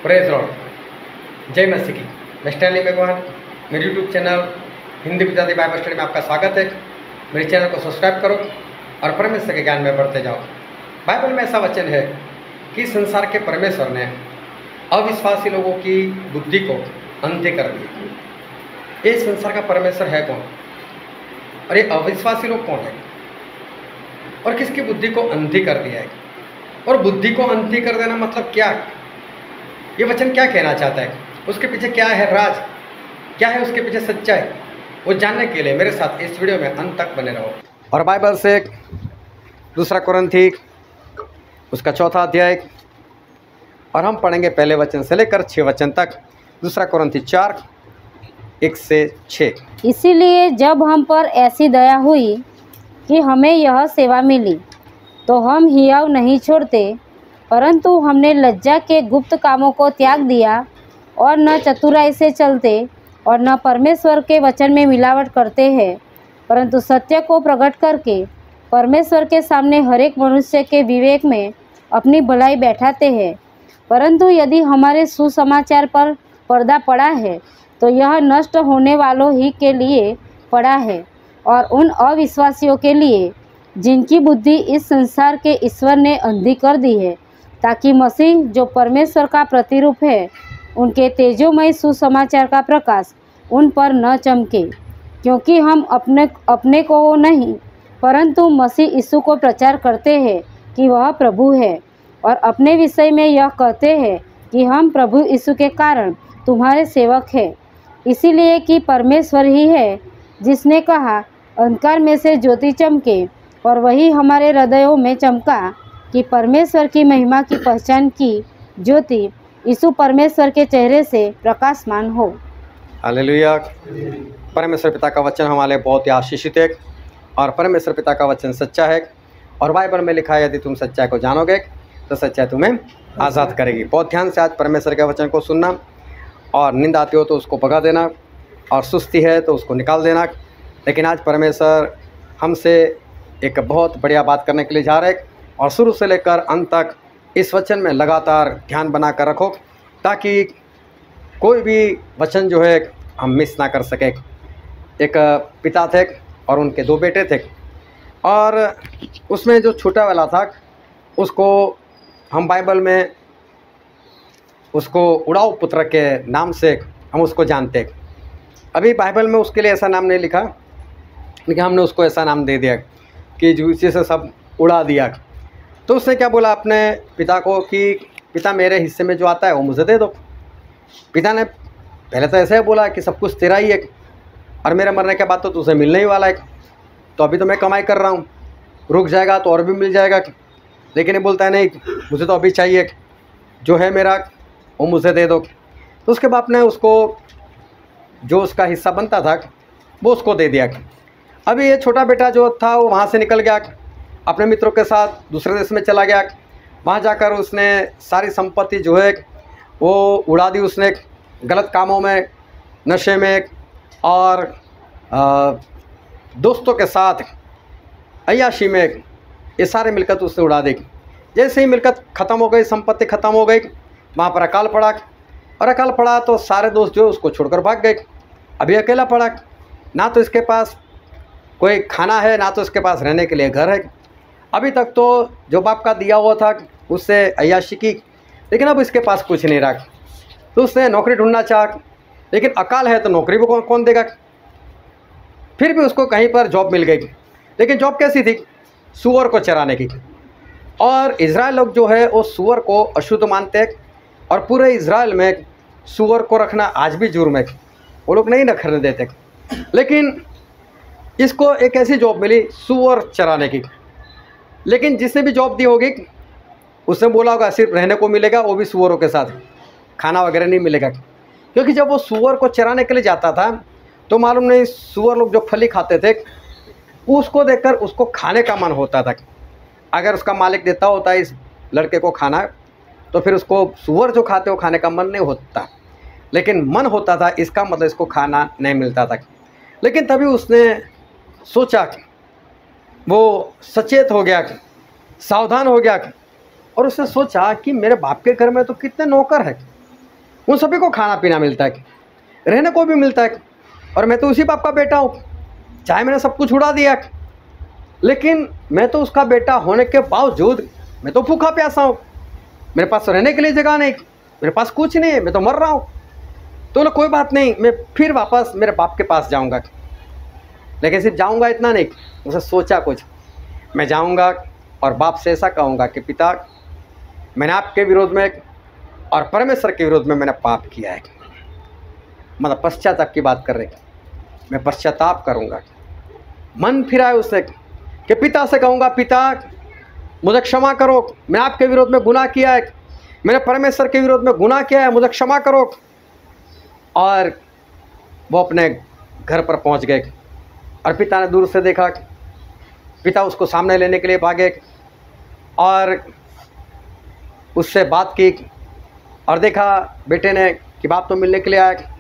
Praise Lord, जय मसीह की। मैं स्टैनली मेघवान, मेरे यूट्यूब चैनल हिंदी पिताजी बाइबल स्टडी में आपका स्वागत है। मेरे चैनल को सब्सक्राइब करो और परमेश्वर के ज्ञान में बढ़ते जाओ। बाइबल में ऐसा वचन है कि संसार के परमेश्वर ने अविश्वासी लोगों की बुद्धि को अंधे कर दिया। ये संसार का परमेश्वर है कौन और ये अविश्वासी लोग कौन है और किसकी बुद्धि को अंधी कर दिया है? और बुद्धि को अंधी कर देना मतलब क्या? ये वचन क्या कहना चाहता है? उसके पीछे क्या है राज, क्या है उसके पीछे सच्चाई? वो जानने के लिए मेरे साथ इस वीडियो में अंत तक बने रहो। और बाइबल से दूसरा कुरिन्थी उसका 4 अध्याय और हम पढ़ेंगे पहले वचन से लेकर 6 वचन तक। दूसरा कुरिन्थी 4 1 से 6। इसीलिए जब हम पर ऐसी दया हुई कि हमें यह सेवा मिली, तो हम हियाव नहीं छोड़ते, परंतु हमने लज्जा के गुप्त कामों को त्याग दिया और न चतुराई से चलते और न परमेश्वर के वचन में मिलावट करते हैं, परंतु सत्य को प्रकट करके परमेश्वर के सामने हरेक मनुष्य के विवेक में अपनी भलाई बैठाते हैं। परंतु यदि हमारे सुसमाचार पर पर्दा पड़ा है, तो यह नष्ट होने वालों ही के लिए पड़ा है और उन अविश्वासियों के लिए जिनकी बुद्धि इस संसार के ईश्वर ने अंधी कर दी है, ताकि मसीह जो परमेश्वर का प्रतिरूप है, उनके तेजोमय सुसमाचार का प्रकाश उन पर न चमके। क्योंकि हम अपने को नहीं, परंतु मसीह यीशु को प्रचार करते हैं कि वह प्रभु है, और अपने विषय में यह कहते हैं कि हम प्रभु यीशु के कारण तुम्हारे सेवक हैं। इसीलिए कि परमेश्वर ही है जिसने कहा, अंधकार में से ज्योति चमके, और वही हमारे हृदयों में चमका कि परमेश्वर की महिमा की पहचान की ज्योति यीशु परमेश्वर के चेहरे से प्रकाशमान हो। हालेलुया। परमेश्वर पिता का वचन हमारे बहुत ही आशीषित है और परमेश्वर पिता का वचन सच्चा है। और बाइबल में लिखा है, यदि तुम सच्चाई को जानोगे तो सच्चाई तुम्हें आज़ाद करेगी। बहुत ध्यान से आज परमेश्वर के वचन को सुनना, और नींद आती हो तो उसको भगा देना, और सुस्ती है तो उसको निकाल देना। लेकिन आज परमेश्वर हमसे एक बहुत बढ़िया बात करने के लिए जा रहे हैं, और शुरू से लेकर अंत तक इस वचन में लगातार ध्यान बना कर रखो, ताकि कोई भी वचन जो है हम मिस ना कर सके। एक पिता थे और उनके 2 बेटे थे, और उसमें जो छोटा वाला था उसको हम बाइबल में उसको उड़ाऊ पुत्र के नाम से हम उसको जानते हैं। अभी बाइबल में उसके लिए ऐसा नाम नहीं लिखा, लेकिन हमने उसको ऐसा नाम दे दिया कि जूसी से सब उड़ा दिया। तो उसने क्या बोला अपने पिता को कि पिता, मेरे हिस्से में जो आता है वो मुझे दे दो। पिता ने पहले तो ऐसे ही बोला कि सब कुछ तेरा ही है, और मेरे मरने के बाद तो तुझे मिलने ही वाला है, तो अभी तो मैं कमाई कर रहा हूँ, रुक जाएगा तो और भी मिल जाएगा। लेकिन ये बोलता है नहीं, मुझे तो अभी चाहिए, जो है मेरा वो मुझे दे दो। तो उसके बाप ने उसको जो उसका हिस्सा बनता था वो उसको दे दिया। अभी ये छोटा बेटा जो था वो वहाँ से निकल गया, अपने मित्रों के साथ दूसरे देश में चला गया। वहाँ जाकर उसने सारी संपत्ति जो है वो उड़ा दी उसने, गलत कामों में, नशे में, और दोस्तों के साथ अय्याशी में, ये सारे मिलकत उसने उड़ा दी। जैसे ही मिलकत ख़त्म हो गई, संपत्ति ख़त्म हो गई, वहाँ पर अकाल पड़ा, और अकाल पड़ा तो सारे दोस्त जो उसको छोड़कर भाग गए। अभी अकेला पड़ा, ना तो इसके पास कोई खाना है, ना तो इसके पास रहने के लिए घर है। अभी तक तो जो बाप का दिया हुआ था उससे अय्याशी की, लेकिन अब इसके पास कुछ नहीं रहा। तो उसने नौकरी ढूंढना चाहा, लेकिन अकाल है तो नौकरी भी कौन देगा। फिर भी उसको कहीं पर जॉब मिल गई, लेकिन जॉब कैसी थी? सूअर को चराने की। और इज़राइल लोग जो है वो सूअर को अशुद्ध मानते हैं, और पूरे इज़राइल में सूअर को रखना आज भी जुर्म है, वो लोग नहीं रखने देते। लेकिन इसको एक ऐसी जॉब मिली सूअर चराने की। लेकिन जिसने भी जॉब दी होगी उसने बोला होगा सिर्फ रहने को मिलेगा, वो भी सूअरों के साथ, खाना वगैरह नहीं मिलेगा। क्योंकि जब वो सूअर को चराने के लिए जाता था तो मालूम नहीं, सूअर लोग जो फली खाते थे उसको देखकर उसको खाने का मन होता था। अगर उसका मालिक देता होता इस लड़के को खाना, तो फिर उसको सूअर जो खाते हो खाने का मन नहीं होता, लेकिन मन होता था, इसका मतलब इसको खाना नहीं मिलता था। लेकिन तभी उसने सोचा, वो सचेत हो गया, सावधान हो गया, और उसने सोचा कि मेरे बाप के घर में तो कितने नौकर हैं, उन सभी को खाना पीना मिलता है, रहने को भी मिलता है, और मैं तो उसी बाप का बेटा हूँ। चाहे मैंने सब कुछ उड़ा दिया, लेकिन मैं तो उसका बेटा होने के बावजूद मैं तो भूखा प्यासा हूँ। मेरे पास रहने के लिए जगह नहीं, मेरे पास कुछ नहीं है, मैं तो मर रहा हूँ। तो बोले कोई बात नहीं, मैं फिर वापस मेरे बाप के पास जाऊँगा। लेकिन सिर्फ जाऊँगा इतना नहीं, उसे सोचा कुछ, मैं जाऊँगा और बाप से ऐसा कहूँगा कि पिता, मैंने आपके विरोध में और परमेश्वर के विरोध में मैंने पाप किया है। मतलब पश्चाताप की बात कर रहे, मैं पश्चाताप करूँगा। मन फिराए उससे कि पिता से कहूँगा, पिता मुझे क्षमा करो, मैं आपके विरोध में गुनाह किया है, मैंने परमेश्वर के विरोध में गुनाह किया है, मुझे क्षमा करो। और वो अपने घर पर पहुंच गए और पिता ने दूर से देखा, पिता उसको सामने लेने के लिए भागे और उससे बात की और देखा बेटे ने कि बाप तो मिलने के लिए आया।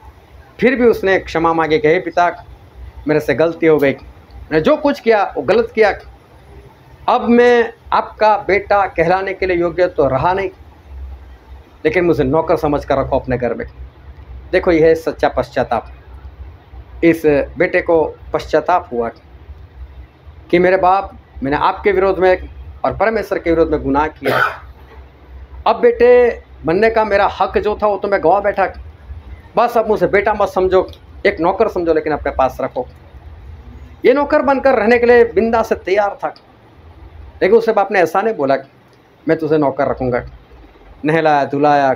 फिर भी उसने क्षमा मांगे कि हे पिता, मेरे से गलती हो गई, मैंने जो कुछ किया वो गलत किया, अब मैं आपका बेटा कहलाने के लिए योग्य तो रहा नहीं, लेकिन मुझे नौकर समझ कर रखो अपने घर में। देखो यह है सच्चा पश्चाताप। इस बेटे को पश्चाताप हुआ कि मेरे बाप, मैंने आपके विरोध में और परमेश्वर के विरोध में गुनाह किया। अब बेटे बनने का मेरा हक जो था वो तो मैं गवा बैठा। बस अब मुझे बेटा मत समझो, एक नौकर समझो, लेकिन अपने पास रखो। ये नौकर बनकर रहने के लिए बिंदा से तैयार था, लेकिन उसे बाप ने ऐसा नहीं बोला कि मैं तुझे नौकर रखूँगा। नहलाया, धुलाया,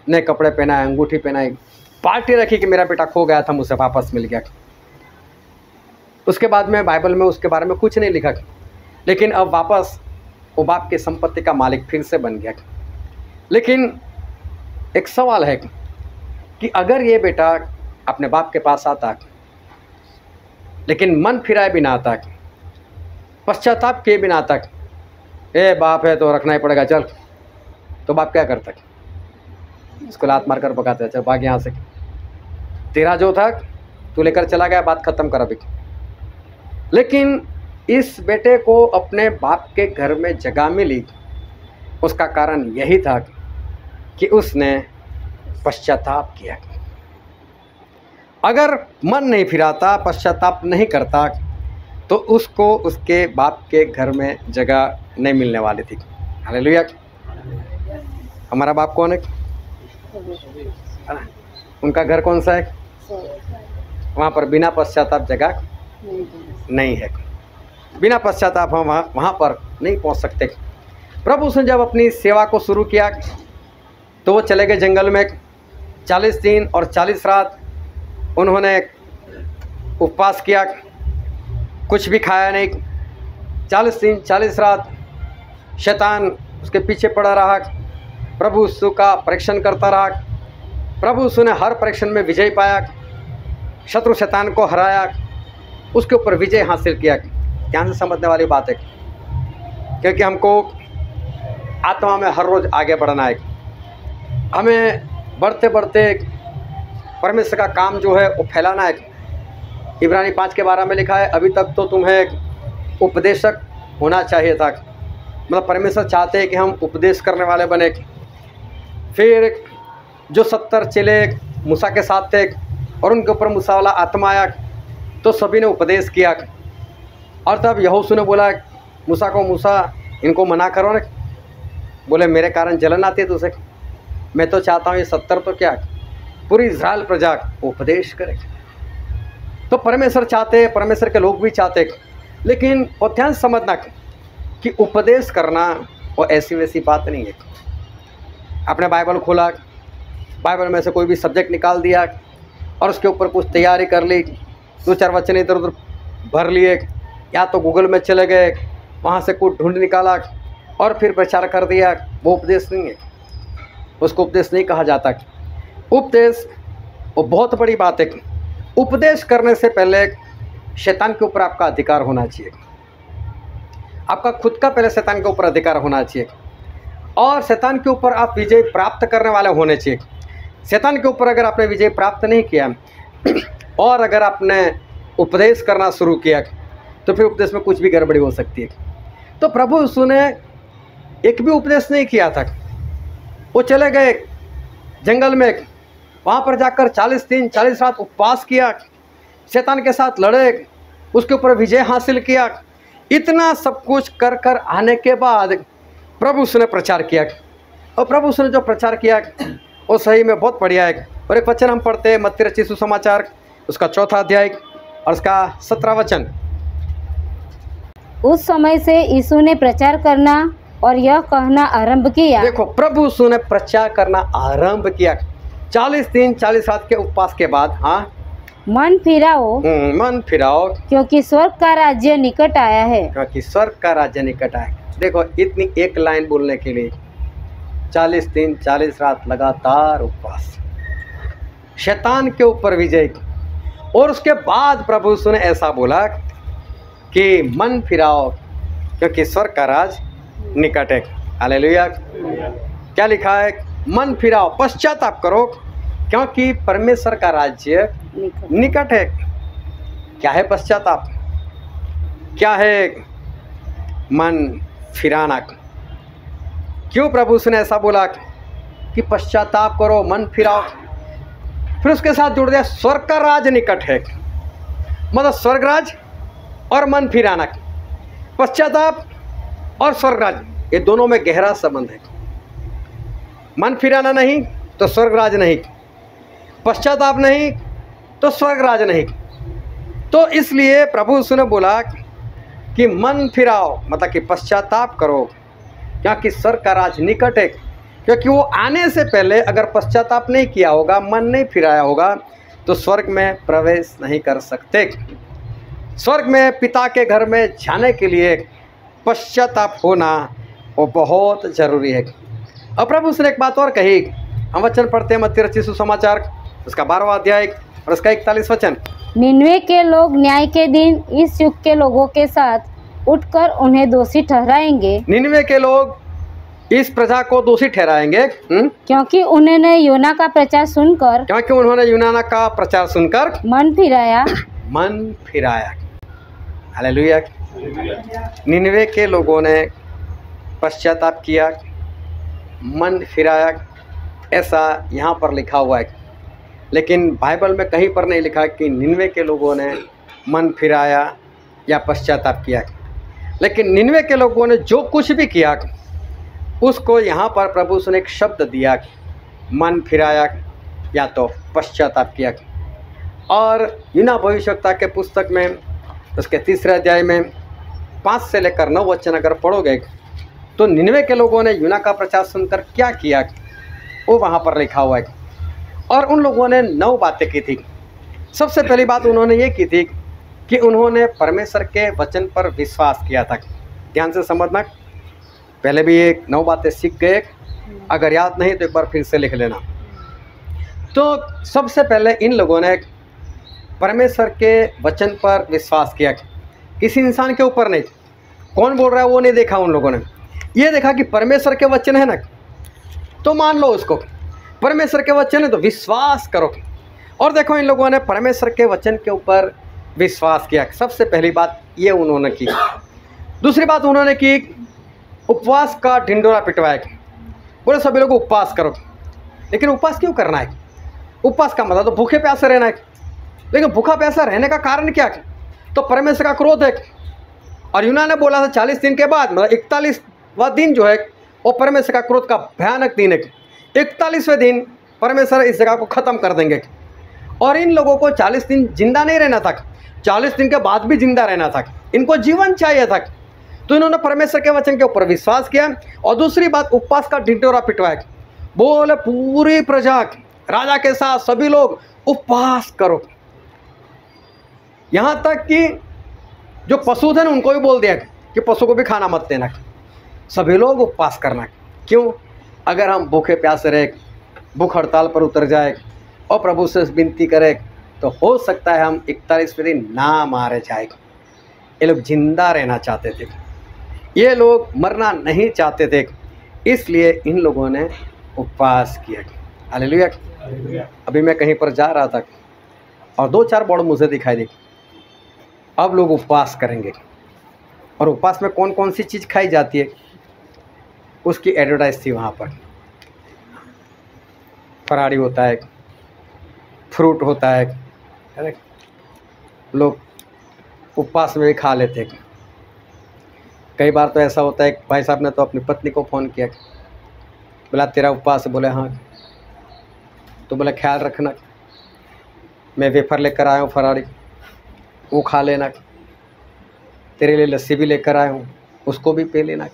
नए कपड़े पहनाए, अंगूठी पहनाई, पार्टी रखी कि मेरा बेटा खो गया था, मुझे वापस मिल गया। उसके बाद में बाइबल में उसके बारे में कुछ नहीं लिखा, लेकिन अब वापस वो बाप की संपत्ति का मालिक फिर से बन गया। लेकिन एक सवाल है कि अगर ये बेटा अपने बाप के पास आता, लेकिन मन फिराए बिना आता, पश्चाताप किए बिना आता, ए बाप है तो रखना ही पड़ेगा चल, तो बाप क्या करता? उसको लात मार कर भगाता है, चल भाग यहाँ से, तेरा जो था तू लेकर चला गया, बात खत्म कर अभी। लेकिन इस बेटे को अपने बाप के घर में जगह मिली, उसका कारण यही था कि उसने पश्चाताप किया। अगर मन नहीं फिराता, पश्चाताप नहीं करता, तो उसको उसके बाप के घर में जगह नहीं मिलने वाली थी। हालेलुया। हमारा बाप कौन है? उनका घर कौन सा है? वहाँ पर बिना पश्चाताप जगह नहीं है। बिना पश्चाताप हम वहाँ पर नहीं पहुँच सकते। प्रभु उसने जब अपनी सेवा को शुरू किया तो वो चले गए जंगल में। 40 दिन और 40 रात उन्होंने उपवास किया, कुछ भी खाया नहीं। 40 दिन 40 रात शैतान उसके पीछे पड़ा रहा। प्रभु यीशु का परीक्षण करता रहा। प्रभु यीशु ने हर परीक्षण में विजय पाया, शत्रु शैतान को हराया, उसके ऊपर विजय हासिल किया। ध्यान से समझने वाली बात है, क्योंकि हमको आत्मा में हर रोज़ आगे बढ़ना है। हमें बढ़ते बढ़ते परमेश्वर का काम जो है वो फैलाना है। इब्रानी 5:12 में लिखा है, अभी तक तो तुम्हें उपदेशक होना चाहिए था। मतलब परमेश्वर चाहते हैं कि हम उपदेश करने वाले बने। फिर जो 70 चेले मूसा के साथ थे और उनके ऊपर मूसा वाला आत्मा आया तो सभी ने उपदेश किया। और तब यहोशू ने बोला मूसा को, मूसा इनको मना करो ना। बोले मेरे कारण जलन आती है तुझे? मैं तो चाहता हूँ ये 70 तो क्या पूरी इज़राइल प्रजा उपदेश करे। तो परमेश्वर चाहते, परमेश्वर के लोग भी चाहते, लेकिन वो ध्यान समझना कि उपदेश करना वो ऐसी वैसी बात नहीं है। आपने बाइबल खोला, बाइबल में से कोई भी सब्जेक्ट निकाल दिया और उसके ऊपर कुछ तैयारी कर ली, 2-4 वचन इधर उधर भर लिए, या तो गूगल में चले गए, वहाँ से कुछ ढूंढ निकाला और फिर प्रचार कर दिया, वो उपदेश नहीं है। उसको उपदेश नहीं कहा जाता। उपदेश वो बहुत बड़ी बात है। उपदेश करने से पहले शैतान के ऊपर आपका अधिकार होना चाहिए। आपका खुद का पहले शैतान के ऊपर अधिकार होना चाहिए और शैतान के ऊपर आप विजय प्राप्त करने वाले होने चाहिए। शैतान के ऊपर अगर आपने विजय प्राप्त नहीं किया और अगर आपने उपदेश करना शुरू किया तो फिर उपदेश में कुछ भी गड़बड़ी हो सकती है। तो प्रभु यीशु ने एक भी उपदेश नहीं किया था। वो चले गए जंगल में वहाँ पर जाकर 40 दिन 40 रात उपवास किया, शैतान के साथ लड़े, उसके ऊपर विजय हासिल किया। इतना सब कुछ कर कर आने के बाद प्रभु उसने प्रचार किया, और प्रभु उसने जो प्रचार किया वो सही में बहुत बढ़िया है। और एक वचन हम पढ़ते हैं मत्ती रचित सुसमाचार उसका 4 अध्याय और उसका 17 वचन। उस समय से यीशु ने प्रचार करना और यह कहना आरंभ किया। देखो, प्रभु यीशु ने प्रचार करना आरंभ किया 40 दिन 40 रात के उपवास के बाद। हाँ, मन फिराओ, मन फिराओ, क्योंकि स्वर्ग का राज्य निकट आया है। क्योंकि स्वर्ग का राज्य निकट आया। देखो, इतनी एक लाइन बोलने के लिए 40 दिन 40 रात लगातार उपवास, शैतान के ऊपर विजय। और उसके बाद प्रभु यीशु ने ऐसा बोला कि मन फिराओ, क्योंकि स्वर्ग का राज निकट है। हालेलुया। क्या लिखा है? मन फिराओ, पश्चाताप करो, क्योंकि परमेश्वर का राज्य निकट है। क्या है पश्चाताप? क्या है मन फिराना? क्यों प्रभु ने ऐसा बोला कि पश्चाताप करो, मन फिराओ? फिर उसके साथ जुड़ गया स्वर्ग का राज निकट है, मतलब स्वर्ग राज और मन फिराना, पश्चाताप और स्वर्ग राज, ये दोनों में गहरा संबंध है। मन फिराना नहीं तो स्वर्ग राज नहीं, पश्चाताप नहीं तो स्वर्ग राज नहीं। तो इसलिए प्रभु उसने बोला कि मन फिराओ, मतलब कि पश्चाताप करो, क्योंकि स्वर्ग का राज निकट है। क्योंकि वो आने से पहले अगर पश्चाताप नहीं किया होगा, मन नहीं फिराया होगा, तो स्वर्ग में प्रवेश नहीं कर सकते। स्वर्ग में पिता के घर में जाने के लिए पश्चाताप होना वो बहुत ज़रूरी है। अब प्रभु उसने एक बात और कही, हम वचन पढ़ते हैं मत्ती रचित सुसमाचार उसका 12वां अध्याय और उसका 41 वचन। निनवे के लोग न्याय के दिन इस युग के लोगों के साथ उठकर उन्हें दोषी ठहराएंगे। निनवे के लोग इस प्रजा को दोषी ठहराएंगे, क्योंकि उन्होंने योना का प्रचार सुनकर, क्योंकि उन्होंने यूनाना का प्रचार सुनकर मन फिराया। मन फिराया। हालेलुया। निनवे के लोगों ने पश्चाताप किया, मन फिराया, ऐसा यहाँ पर लिखा हुआ है। लेकिन बाइबल में कहीं पर नहीं लिखा कि निनवे के लोगों ने मन फिराया या पश्चाताप किया। लेकिन निनवे के लोगों ने जो कुछ भी किया उसको यहाँ पर प्रभु ने एक शब्द दिया, मन फिराया या तो पश्चाताप किया। और यूना भविष्यवक्ता के पुस्तक में उसके 3 अध्याय में 5 से लेकर 9 वचन अगर पढ़ोगे तो निनवे के लोगों ने यूना का प्रचार सुनकर क्या किया वो वहाँ पर लिखा हुआ है। और उन लोगों ने 9 बातें की थी। सबसे पहली बात उन्होंने ये की थी कि उन्होंने परमेश्वर के वचन पर विश्वास किया था। ध्यान से समझना, पहले भी ये 9 बातें सीख गए, अगर याद नहीं तो एक बार फिर से लिख लेना। तो सबसे पहले इन लोगों ने परमेश्वर के वचन पर विश्वास किया, किसी इंसान के ऊपर नहीं, कौन बोल रहा है वो नहीं देखा। उन लोगों ने ये देखा कि परमेश्वर के वचन है ना, तो मान लो उसको, परमेश्वर के वचन है तो विश्वास करो। और देखो, इन लोगों ने परमेश्वर के वचन के ऊपर विश्वास किया। सबसे पहली बात ये उन्होंने की। दूसरी बात उन्होंने की, उपवास का ढिंडोरा पिटवाया। बोले सभी लोग उपवास करो। लेकिन उपवास क्यों करना है? उपवास का मतलब तो भूखे प्यासे रहना है। लेकिन भूखा प्यासा रहने का कारण क्या है? तो परमेश्वर का क्रोध है। और यूना ने बोला था 40 दिन के बाद, मतलब 41वां दिन जो है वो परमेश्वर का क्रोध का भयानक दिन है। 41वें दिन परमेश्वर इस जगह को ख़त्म कर देंगे। और इन लोगों को 40 दिन जिंदा नहीं रहना था, 40 दिन के बाद भी जिंदा रहना था, इनको जीवन चाहिए था। तो इन्होंने परमेश्वर के वचन के ऊपर विश्वास किया। और दूसरी बात, उपवास का ढिंढोरा पिटवाया। बोले पूरी प्रजा, राजा के साथ सभी लोग उपवास करो। यहाँ तक कि जो पशु थे ना उनको भी बोल दिया कि पशु को भी खाना मत देना, सभी लोग उपवास करना। क्यों? अगर हम भूखे प्यासे रहे, भूख हड़ताल पर उतर जाए और प्रभु से विनती करें तो हो सकता है हम 41वें दिन ना मारे जाए। ये लोग जिंदा रहना चाहते थे, ये लोग मरना नहीं चाहते थे, इसलिए इन लोगों ने उपवास किया। हालेलुया। अभी मैं कहीं पर जा रहा था और 2-4 बोर्ड मुझे दिखाई दी, अब लोग उपवास करेंगे। और उपवास में कौन कौन सी चीज़ खाई जाती है उसकी एडवर्टाइज थी वहाँ पर। फराड़ी होता है, फ्रूट होता है ना, लोग उपवास में भी खा लेते हैं। कई बार तो ऐसा होता है, भाई साहब ने तो अपनी पत्नी को फ़ोन किया, बोला तेरा उपवास है? बोले हाँ। तो बोला ख्याल रखना, मैं वेफर लेकर आया हूँ फरारी, वो खा लेना, तेरे लिए लस्सी भी लेकर आया हूँ, उसको भी पी लेना।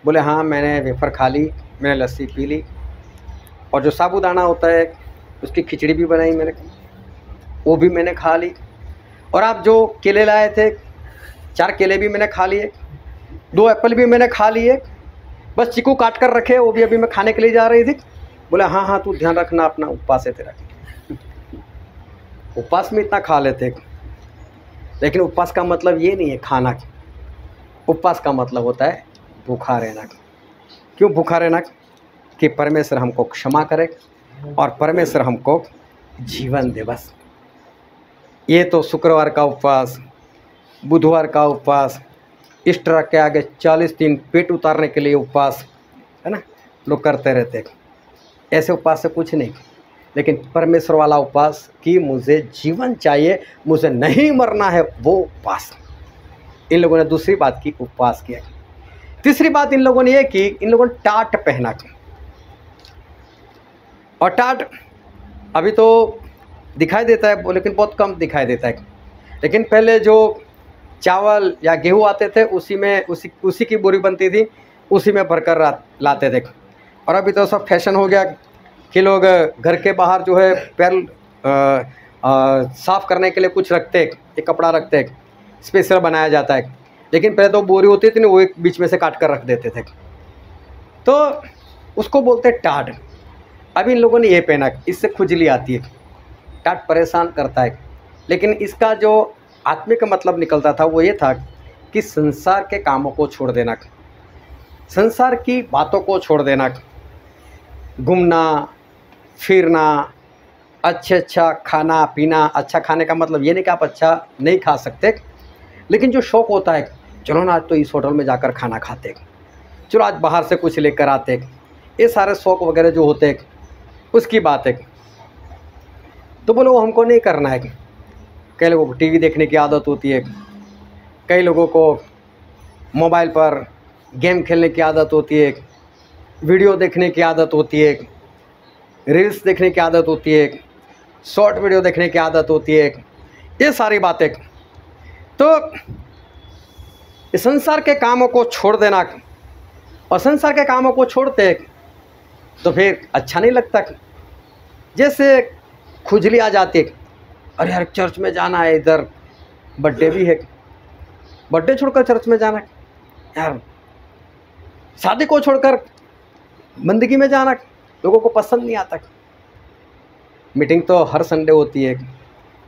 बोले हाँ, मैंने वेफर खा ली, मैंने लस्सी पी ली, और जो साबूदाना होता है उसकी खिचड़ी भी बनाई मैंने, वो भी मैंने खा ली, और आप जो केले लाए थे 4 केले भी मैंने खा लिए, 2 एप्पल भी मैंने खा लिए, बस चीकू काट कर रखे, वो भी अभी मैं खाने के लिए जा रही थी। बोला हाँ हाँ, तू ध्यान रखना अपना, उपवास है तेरा। उपवास में इतना खा लेते, लेकिन उपवास का मतलब ये नहीं है खाना। उपवास का मतलब होता है भूखा रहना। क्यों भूखा रहना? कि परमेश्वर हमको क्षमा करे और परमेश्वर हमको जीवन दे। बस ये तो शुक्रवार का उपवास, बुधवार का उपवास, ईस्टर के आगे 40 दिन पेट उतारने के लिए उपवास, है ना, लोग करते रहते हैं। ऐसे उपवास से कुछ नहीं, लेकिन परमेश्वर वाला उपवास कि मुझे जीवन चाहिए, मुझे नहीं मरना है, वो उपवास। इन लोगों ने दूसरी बात की, उपवास किया। तीसरी बात इन लोगों ने ये की, इन लोगों ने टाट पहना। और टाट अभी तो दिखाई देता है, लेकिन बहुत कम दिखाई देता है। लेकिन पहले जो चावल या गेहूँ आते थे उसी में उसी की बोरी बनती थी, उसी में भरकर लाते थे। और अभी तो सब फैशन हो गया कि लोग घर के बाहर जो है पैर साफ़ करने के लिए कुछ रखते हैं, एक कपड़ा रखते हैं, स्पेशल बनाया जाता है। लेकिन पहले तो बोरी होती थी ना, वो एक बीच में से काट कर रख देते थे, तो उसको बोलते टाट। अभी इन लोगों ने ये पहना, इससे खुजली आती है, टाट परेशान करता है। लेकिन इसका जो आत्मिक मतलब निकलता था वो ये था कि संसार के कामों को छोड़ देना, संसार की बातों को छोड़ देना, घूमना फिरना, अच्छा खाना पीना। अच्छा खाने का मतलब ये नहीं कि आप अच्छा नहीं खा सकते, लेकिन जो शौक़ होता है, चलो ना आज तो इस होटल में जाकर खाना खाते, चलो आज बाहर से कुछ लेकर आते, ये सारे शौक़ वगैरह जो होते हैं उसकी बात है। तो बोलो वो हमको नहीं करना है। कई लोगों को टीवी देखने की आदत होती है, कई लोगों को मोबाइल पर गेम खेलने की आदत होती है, वीडियो देखने की आदत होती है, रील्स देखने की आदत होती है, शॉर्ट वीडियो देखने की आदत होती है, ये सारी बातें। तो इस संसार के कामों को छोड़ देना, और संसार के कामों को छोड़ते तो फिर अच्छा नहीं लगता। जैसे खुजली आ जाती है, अरे यार चर्च में जाना है, इधर बर्थडे भी है, बर्थडे छोड़कर चर्च में जाना है, यार शादी को छोड़कर बंदगी में जाना लोगों को पसंद नहीं आता। मीटिंग तो हर संडे होती है,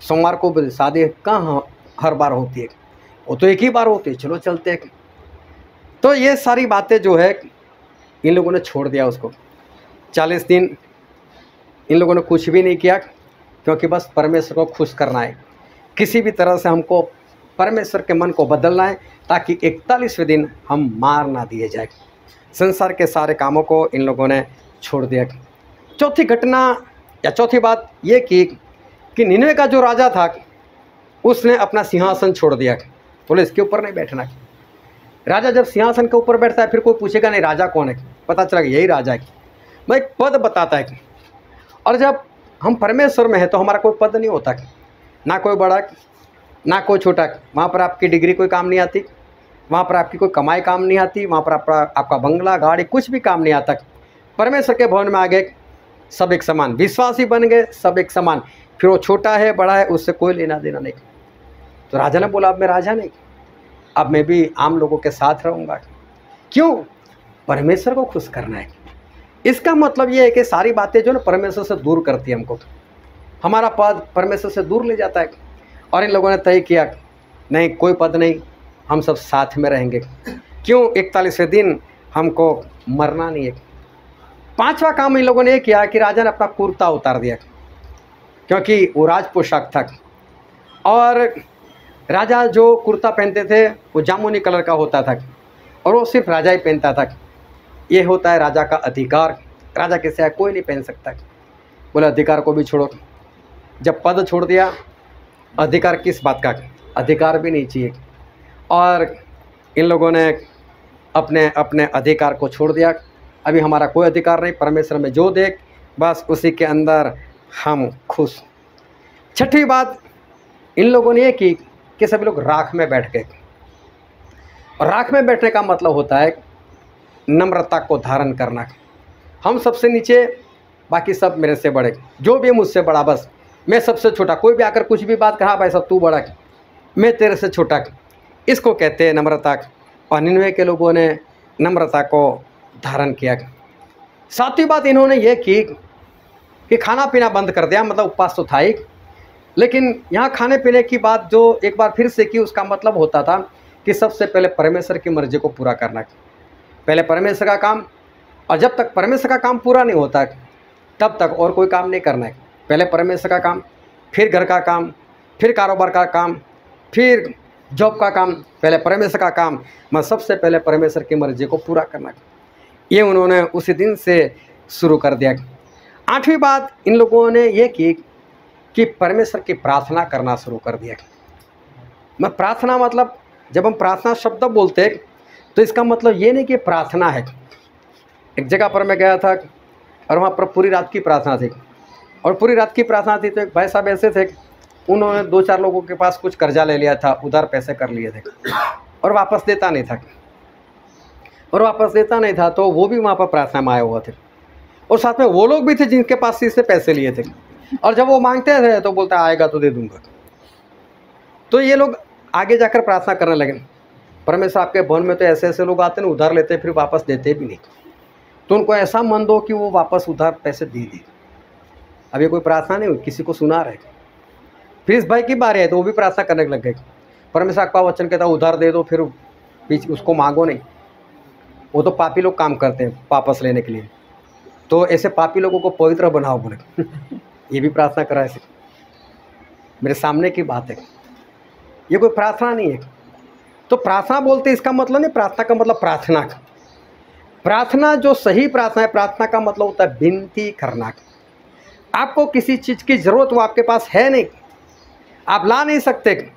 सोमवार को शादी कहाँ हर बार होती है, वो तो एक ही बार होती है, चलो चलते हैं। तो ये सारी बातें जो है इन लोगों ने छोड़ दिया उसको। 40 दिन इन लोगों ने कुछ भी नहीं किया, क्योंकि बस परमेश्वर को खुश करना है। किसी भी तरह से हमको परमेश्वर के मन को बदलना है, ताकि 41वें दिन हम मार ना दिए जाए। संसार के सारे कामों को इन लोगों ने छोड़ दिया। चौथी घटना या चौथी बात ये की कि निनवे का जो राजा था उसने अपना सिंहासन छोड़ दिया, बोले इसके ऊपर नहीं बैठना। राजा जब सिंहासन के ऊपर बैठता है फिर कोई पूछेगा नहीं राजा कौन है, पता चला यही राजा है, मैं एक पद बताता है। और जब हम परमेश्वर में हैं तो हमारा कोई पद नहीं होता, ना कोई बड़ा ना कोई छोटा। वहाँ पर आपकी डिग्री कोई काम नहीं आती, वहाँ पर आपकी कोई कमाई काम नहीं आती, वहाँ पर आपका बंगला गाड़ी कुछ भी काम नहीं आता। परमेश्वर के भवन में आ गए सब एक समान, विश्वासी बन गए सब एक समान, फिर वो छोटा है बड़ा है उससे कोई लेना देना नहीं। तो राजा ने बोला अब मैं राजा नहीं, अब मैं भी आम लोगों के साथ रहूँगा। क्यों? परमेश्वर को खुश करना है। इसका मतलब ये है कि सारी बातें जो ना परमेश्वर से दूर करती है हमको, हमारा पद परमेश्वर से दूर ले जाता है। और इन लोगों ने तय किया नहीं कोई पद नहीं, हम सब साथ में रहेंगे। क्यों? 41वें दिन हमको मरना नहीं है। 5वां काम इन लोगों ने ये किया कि राजा ने अपना कुर्ता उतार दिया, क्योंकि वो राज पोशाक था। और राजा जो कुर्ता पहनते थे वो जामुनी कलर का होता था, और वो सिर्फ राजा ही पहनता था। ये होता है राजा का अधिकार, राजा के सिवा कोई नहीं पहन सकता। बोले अधिकार को भी छोड़ो, जब पद छोड़ दिया, अधिकार किस बात का, अधिकार भी नहीं चाहिए, और इन लोगों ने अपने अपने अधिकार को छोड़ दिया। अभी हमारा कोई अधिकार नहीं, परमेश्वर में जो देख बस उसी के अंदर हम खुश। छठी बात इन लोगों ने ये की कि सभी लोग राख में बैठ गए। और राख में बैठने का मतलब होता है नम्रता को धारण करना। हम सबसे नीचे, बाकी सब मेरे से बड़े, जो भी मुझसे बड़ा बस मैं सबसे छोटा। कोई भी आकर कुछ भी बात कहा, भाई साहब तू बड़ा, मैं तेरे से छोटा, इसको कहते हैं नम्रता। और निन्वे के लोगों ने नम्रता को धारण किया। सातवीं बात इन्होंने ये की कि खाना पीना बंद कर दिया, मतलब उपवास तो था ही, लेकिन यहाँ खाने पीने की बात जो एक बार फिर से की, उसका मतलब होता था कि सबसे पहले परमेश्वर की मर्जी को पूरा करना, पहले परमेश्वर का काम। और जब तक परमेश्वर का काम पूरा नहीं होता तब तक और कोई काम नहीं करना है। पहले परमेश्वर का काम, फिर घर का काम, फिर कारोबार का काम, फिर जॉब का काम, पहले परमेश्वर का काम, मैं सबसे पहले परमेश्वर की मर्जी को पूरा करना। ये उन्होंने उसी दिन से शुरू कर दिया। आठवीं बात इन लोगों ने ये की कि परमेश्वर की प्रार्थना करना शुरू कर दिया। मैं प्रार्थना मतलब, जब हम प्रार्थना शब्द बोलते तो इसका मतलब ये नहीं कि प्रार्थना है। एक जगह पर मैं गया था और वहाँ पर पूरी रात की प्रार्थना थी, और पूरी रात की प्रार्थना थी तो एक भाई साहब ऐसे थे, उन्होंने 2-4 लोगों के पास कुछ कर्जा ले लिया था, उधार पैसे कर लिए थे, और वापस देता नहीं था, तो वो भी वहाँ पर प्रार्थना में आए हुए थे, और साथ में वो लोग भी थे जिनके पास से इससे पैसे लिए थे। और जब वो मांगते थे तो बोलता आएगा तो दे दूंगा। तो ये लोग आगे जाकर प्रार्थना करने लगे, परमेश्वर आपके भवन में तो ऐसे ऐसे लोग आते हैं, उधार लेते फिर वापस देते भी नहीं, तो उनको ऐसा मन दो कि वो वापस उधार पैसे दे दे। अब ये कोई प्रार्थना नहीं हुई, किसी को सुना रहे। फिर इस भाई की बारी है तो वो भी प्रार्थना करने लग गए, परमेश्वर आपका वचन कहता है उधार दे दो, फिर पीछे उसको मांगो नहीं। वो तो पापी लोग काम करते हैं वापस लेने के लिए, तो ऐसे पापी लोगों को पवित्र बनाओ बोले। ये भी प्रार्थना करा ऐसे, मेरे सामने की बात है, ये कोई प्रार्थना नहीं है। तो प्रार्थना बोलते इसका मतलब नहीं, प्रार्थना का मतलब प्रार्थना। प्रार्थना जो सही प्रार्थना है, प्रार्थना का मतलब होता है विनती करना। आपको किसी चीज़ की ज़रूरत वो आपके पास है नहीं, आप ला नहीं सकते,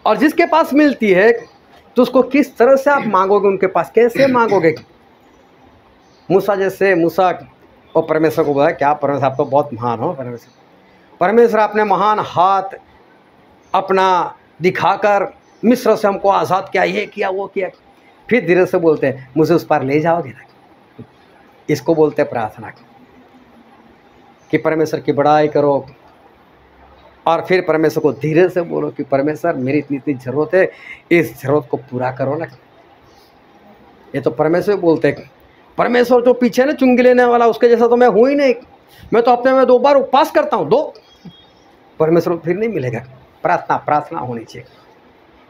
और जिसके पास मिलती है तो उसको किस तरह से आप मांगोगे, उनके पास कैसे मांगोगे। मूसा जैसे, मूसा और परमेश्वर को बोला, क्या परमेश्वर आप तो बहुत महान हो, परमेश्वर आपने महान हाथ अपना दिखाकर मिस्र से हमको आज़ाद किया, ये किया वो किया। फिर धीरे से बोलते हैं मुझे उस पार ले जाओगे ना। इसको बोलते हैं प्रार्थना, कि परमेश्वर की बड़ाई करो, और फिर परमेश्वर को धीरे से बोलो कि परमेश्वर मेरी इतनी इतनी ज़रूरत है, इस ज़रूरत को पूरा करो ना। ये तो परमेश्वर बोलते हैं। परमेश्वर जो पीछे ना चुंगी लेने वाला, उसके जैसा तो मैं हूँ ही नहीं, मैं तो हफ्ते में 2 बार उपवास करता हूँ, 2। परमेश्वर फिर नहीं मिलेगा। प्रार्थना होनी चाहिए।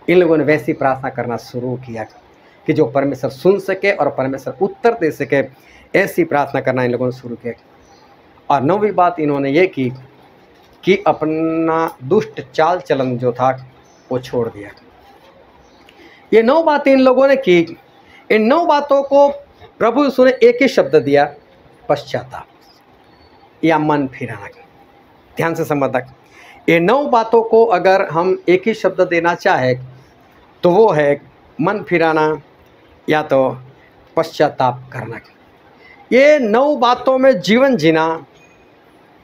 इन लोगों ने वैसी प्रार्थना करना शुरू किया कि जो परमेश्वर सुन सके और परमेश्वर उत्तर दे सके, ऐसी प्रार्थना करना इन लोगों ने शुरू किया। और 9वीं बात इन्होंने ये की कि अपना दुष्ट चाल चलन जो था वो छोड़ दिया। ये 9 बातें इन लोगों ने की। इन 9 बातों को प्रभु यीशु ने एक ही शब्द दिया, पश्चाताप या मन फिराना। ध्यान से समझना, ये 9 बातों को अगर हम एक ही शब्द देना चाहे तो वो है मन फिराना या तो पश्चाताप करना। ये 9 बातों में जीवन जीना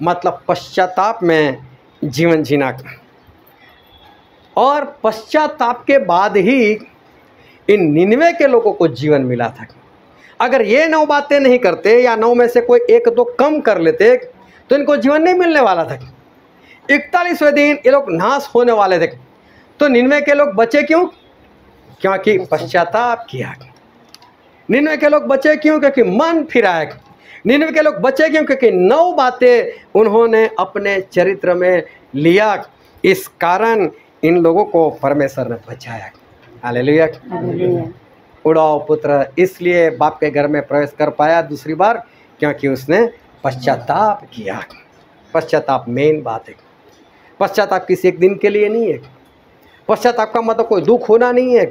मतलब पश्चाताप में जीवन जीना, और पश्चाताप के बाद ही इन निन्वे के लोगों को जीवन मिला था। अगर ये 9 बातें नहीं करते या 9 में से कोई 1-2 कम कर लेते तो इनको जीवन नहीं मिलने वाला था। 41वें दिन ये लोग नाश होने वाले थे। तो निन्वे के लोग बचे क्यों? क्योंकि पश्चाताप किया। निन्वे के लोग बचे क्यों? क्योंकि मन फिराया। निन्वे के लोग बचे क्यों? क्योंकि 9 बातें उन्होंने अपने चरित्र में लिया। इस कारण इन लोगों को परमेश्वर ने बचाया। हालेलुया। उड़ाओ पुत्र इसलिए बाप के घर में प्रवेश कर पाया दूसरी बार, क्योंकि उसने पश्चाताप किया। पश्चाताप मेन बात है। पश्चाताप किसी एक दिन के लिए नहीं है। पश्चाताप का मतलब कोई दुख होना नहीं है।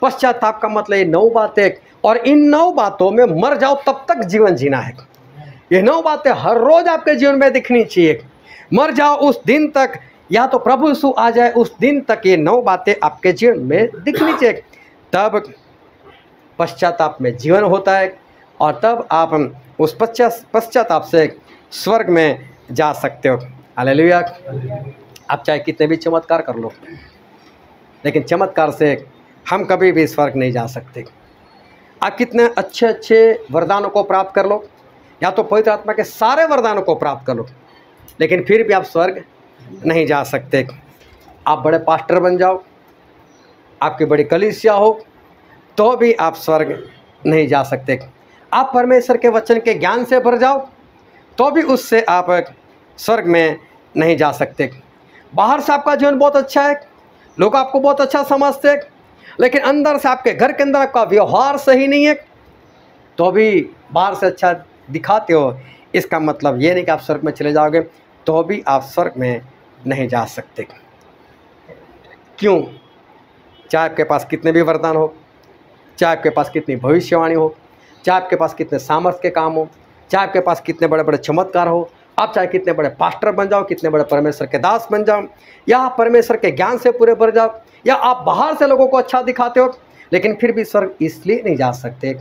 पश्चाताप का मतलब ये 9 बातें, और इन 9 बातों में मर जाओ तब तक जीवन जीना है। ये 9 बातें हर रोज आपके जीवन में दिखनी चाहिए। मर जाओ उस दिन तक, या तो प्रभु यीशु आ जाए उस दिन तक, ये 9 बातें आपके जीवन में दिखनी चाहिए। तब पश्चाताप में जीवन होता है और तब आप उस पश्चाताप से स्वर्ग में जा सकते हो। हालेलुया। आप चाहे कितने भी चमत्कार कर लो, लेकिन चमत्कार से हम कभी भी स्वर्ग नहीं जा सकते। आप कितने अच्छे अच्छे वरदानों को प्राप्त कर लो, या तो पवित्र आत्मा के सारे वरदानों को प्राप्त कर लो, लेकिन फिर भी आप स्वर्ग नहीं जा सकते। आप बड़े पास्टर बन जाओ, आपकी बड़ी कलीसिया हो, तो भी आप स्वर्ग नहीं जा सकते। आप परमेश्वर के वचन के ज्ञान से भर जाओ, तो भी उससे आप स्वर्ग में नहीं जा सकते। बाहर से आपका जीवन बहुत अच्छा है, लोग आपको बहुत अच्छा समझते हैं, लेकिन अंदर से आपके घर के अंदर आपका व्यवहार सही नहीं है, तो भी बाहर से अच्छा दिखाते हो, इसका मतलब ये नहीं कि आप स्वर्ग में चले जाओगे, तो भी आप स्वर्ग में नहीं जा सकते। क्यों? चाहे आपके पास कितने भी वरदान हो, चाहे आपके पास कितनी भविष्यवाणी हो, चाहे आपके पास कितने सामर्थ्य के काम हो, चाहे आपके पास कितने बड़े बड़े चमत्कार हो, आप चाहे कितने बड़े पास्टर बन जाओ, कितने बड़े परमेश्वर के दास बन जाओ, या आप परमेश्वर के ज्ञान से पूरे भर जाओ, या आप बाहर से लोगों को अच्छा दिखाते हो, लेकिन फिर भी स्वर्ग इसलिए नहीं जा सकते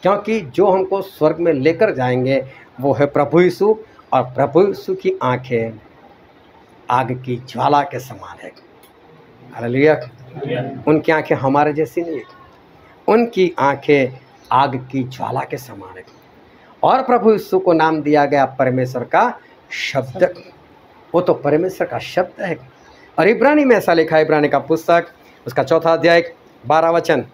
क्योंकि जो हमको स्वर्ग में लेकर जाएंगे वो है प्रभु यीशु, और प्रभु यीशु की आंखें आग की ज्वाला के समान है। हालेलुया। उनकी आंखें हमारे जैसी नहीं है, उनकी आंखें आग की ज्वाला के समान है। और प्रभु यीशु को नाम दिया गया परमेश्वर का शब्द, वो तो परमेश्वर का शब्द है। और इब्रानी में ऐसा लिखा है, इब्रानी का पुस्तक उसका 4 अध्याय 12 वचन,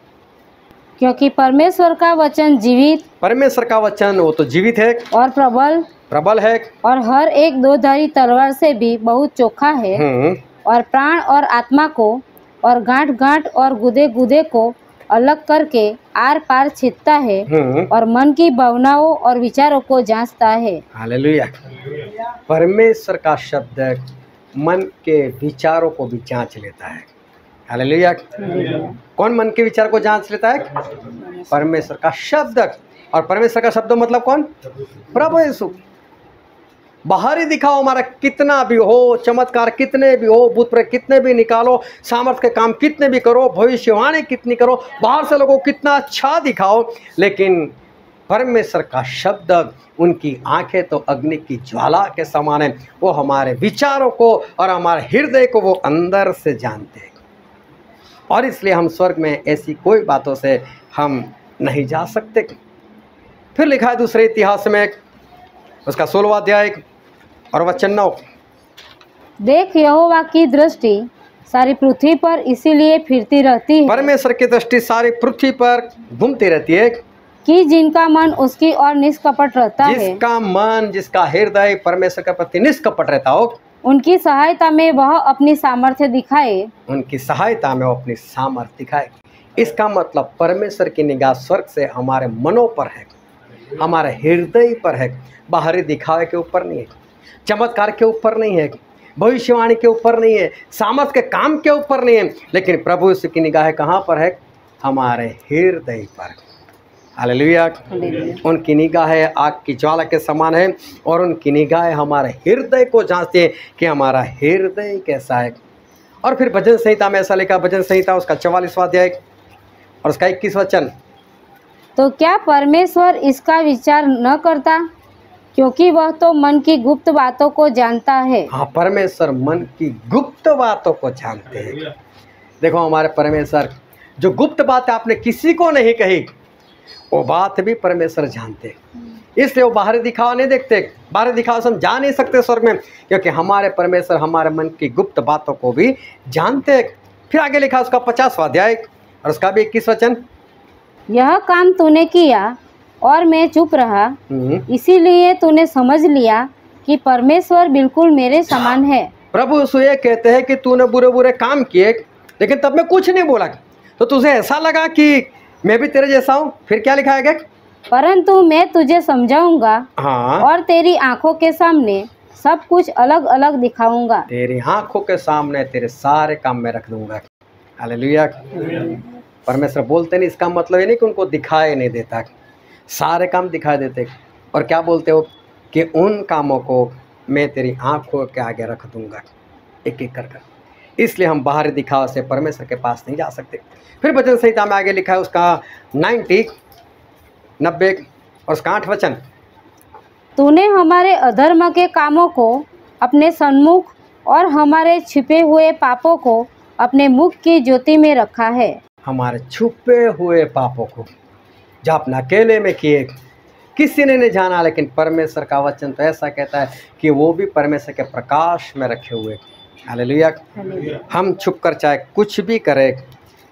क्योंकि परमेश्वर का वचन जीवित, परमेश्वर का वचन वो तो जीवित है और प्रबल है, और हर एक 2 धारी तलवार से भी बहुत चोखा है, और प्राण और आत्मा को और गांठ गांठ और गुदे गुदे को अलग करके आर पार छेदता है, और मन की भावनाओं और विचारों को जांचता है। हालेलुया। परमेश्वर का शब्द मन के विचारों को भी जांच लेता है। हालेलुया। कौन मन के विचार को जांच लेता है? परमेश्वर का शब्द। और परमेश्वर का शब्द मतलब कौन? प्रभु यीशु। बाहरी दिखाओ हमारा कितना भी हो, चमत्कार कितने भी हो, भूत प्रेत कितने भी निकालो, सामर्थ के काम कितने भी करो, भविष्यवाणी कितनी करो, बाहर से लोगों को कितना अच्छा दिखाओ, लेकिन परमेश्वर का शब्द, उनकी आंखें तो अग्नि की ज्वाला के समान है। वो हमारे विचारों को और हमारे हृदय को वो अंदर से जानते हैं, और इसलिए हम स्वर्ग में ऐसी कोई बातों से हम नहीं जा सकते। फिर लिखा है दूसरे इतिहास में उसका 16वां अध्याय और वचन 9, देख यहोवा की दृष्टि सारी पृथ्वी पर इसीलिए फिरती रहती है, परमेश्वर की दृष्टि सारी पृथ्वी पर घूमती रहती है, कि जिनका मन उसकी ओर निष्कपट रहता है, जिसका मन, जिसका हृदय परमेश्वर के प्रति निष्कपट रहता हो, उनकी सहायता में वह अपनी सामर्थ्य दिखाए, उनकी सहायता में वो अपनी सामर्थ्य दिखाए। इसका मतलब परमेश्वर की निगाह स्वर्ग से हमारे मनों पर है, हमारे हृदय पर है, बाहरी दिखावे के ऊपर नहीं है, चमत्कार के ऊपर नहीं है, भविष्यवाणी के ऊपर नहीं है, सामर्थ्य के काम के ऊपर नहीं है, लेकिन प्रभु यीशु की निगाह कहाँ पर है? हमारे हृदय पर। हालेलुया। उनकी निगाह है आग की ज्वाला के समान है, और उनकी निगाह हमारे हृदय को जांचती है कि हमारा हृदय कैसा है। और फिर भजन संहिता में ऐसा लिखा, भजन संहिता उसका 44वां अध्याय और उसका 21 वचन, तो क्या परमेश्वर इसका विचार न करता? क्योंकि वह तो मन की गुप्त बातों को जानता है। हाँ, परमेश्वर मन की गुप्त बातों को जानते हैं। देखो हमारे परमेश्वर जो गुप्त बात आपने किसी को नहीं कही, वो बात भी परमेश्वर जानते हैं, इसलिए वो बाहरी दिखावा नहीं देखते। बाहरी दिखावा से हम जा नहीं सकते स्वर्ग में, क्योंकि हमारे परमेश्वर हमारे मन की गुप्त बातों को भी जानते हैं। फिर आगे लिखा उसका 50वां अध्याय और उसका भी 21 वचन, यह काम तूने किया और मैं चुप रहा, इसीलिए तूने समझ लिया कि परमेश्वर बिल्कुल मेरे समान है। प्रभु यीशु ये कहते हैं कि तूने बुरे बुरे काम किए, लेकिन तब मैं कुछ नहीं बोला, तो तुझे ऐसा लगा कि मैं भी तेरे जैसा हूँ। फिर क्या लिखा है? परंतु मैं तुझे समझाऊंगा, हाँ, और तेरी आंखों के सामने सब कुछ अलग अलग दिखाऊंगा। तेरी आंखों के सामने तेरे सारे काम मैं रख दूंगा। हालेलुया। परमेश्वर बोलते नहीं, इसका मतलब ये नहीं कि उनको दिखाई नहीं देता, सारे काम दिखाई देते। और क्या बोलते हो कि उन कामों को मैं तेरी आंखों के आगे रख दूंगा, एक एक कर कर। इसलिए हम बाहरी दिखावा से परमेश्वर के पास नहीं जा सकते। फिर वचन संहिता में आगे लिखा है उसका 90 और उसका 8 वचन, तूने हमारे अधर्म के कामों को अपने सन्मुख और हमारे छिपे हुए पापों को अपने मुख की ज्योति में रखा है। हमारे छुपे हुए पापों को जो आपने अकेले में किए, किसी ने नहीं जाना, लेकिन परमेश्वर का वचन तो ऐसा कहता है कि वो भी परमेश्वर के प्रकाश में रखे हुए। हालेलुया। हम छुप कर चाहे कुछ भी करें,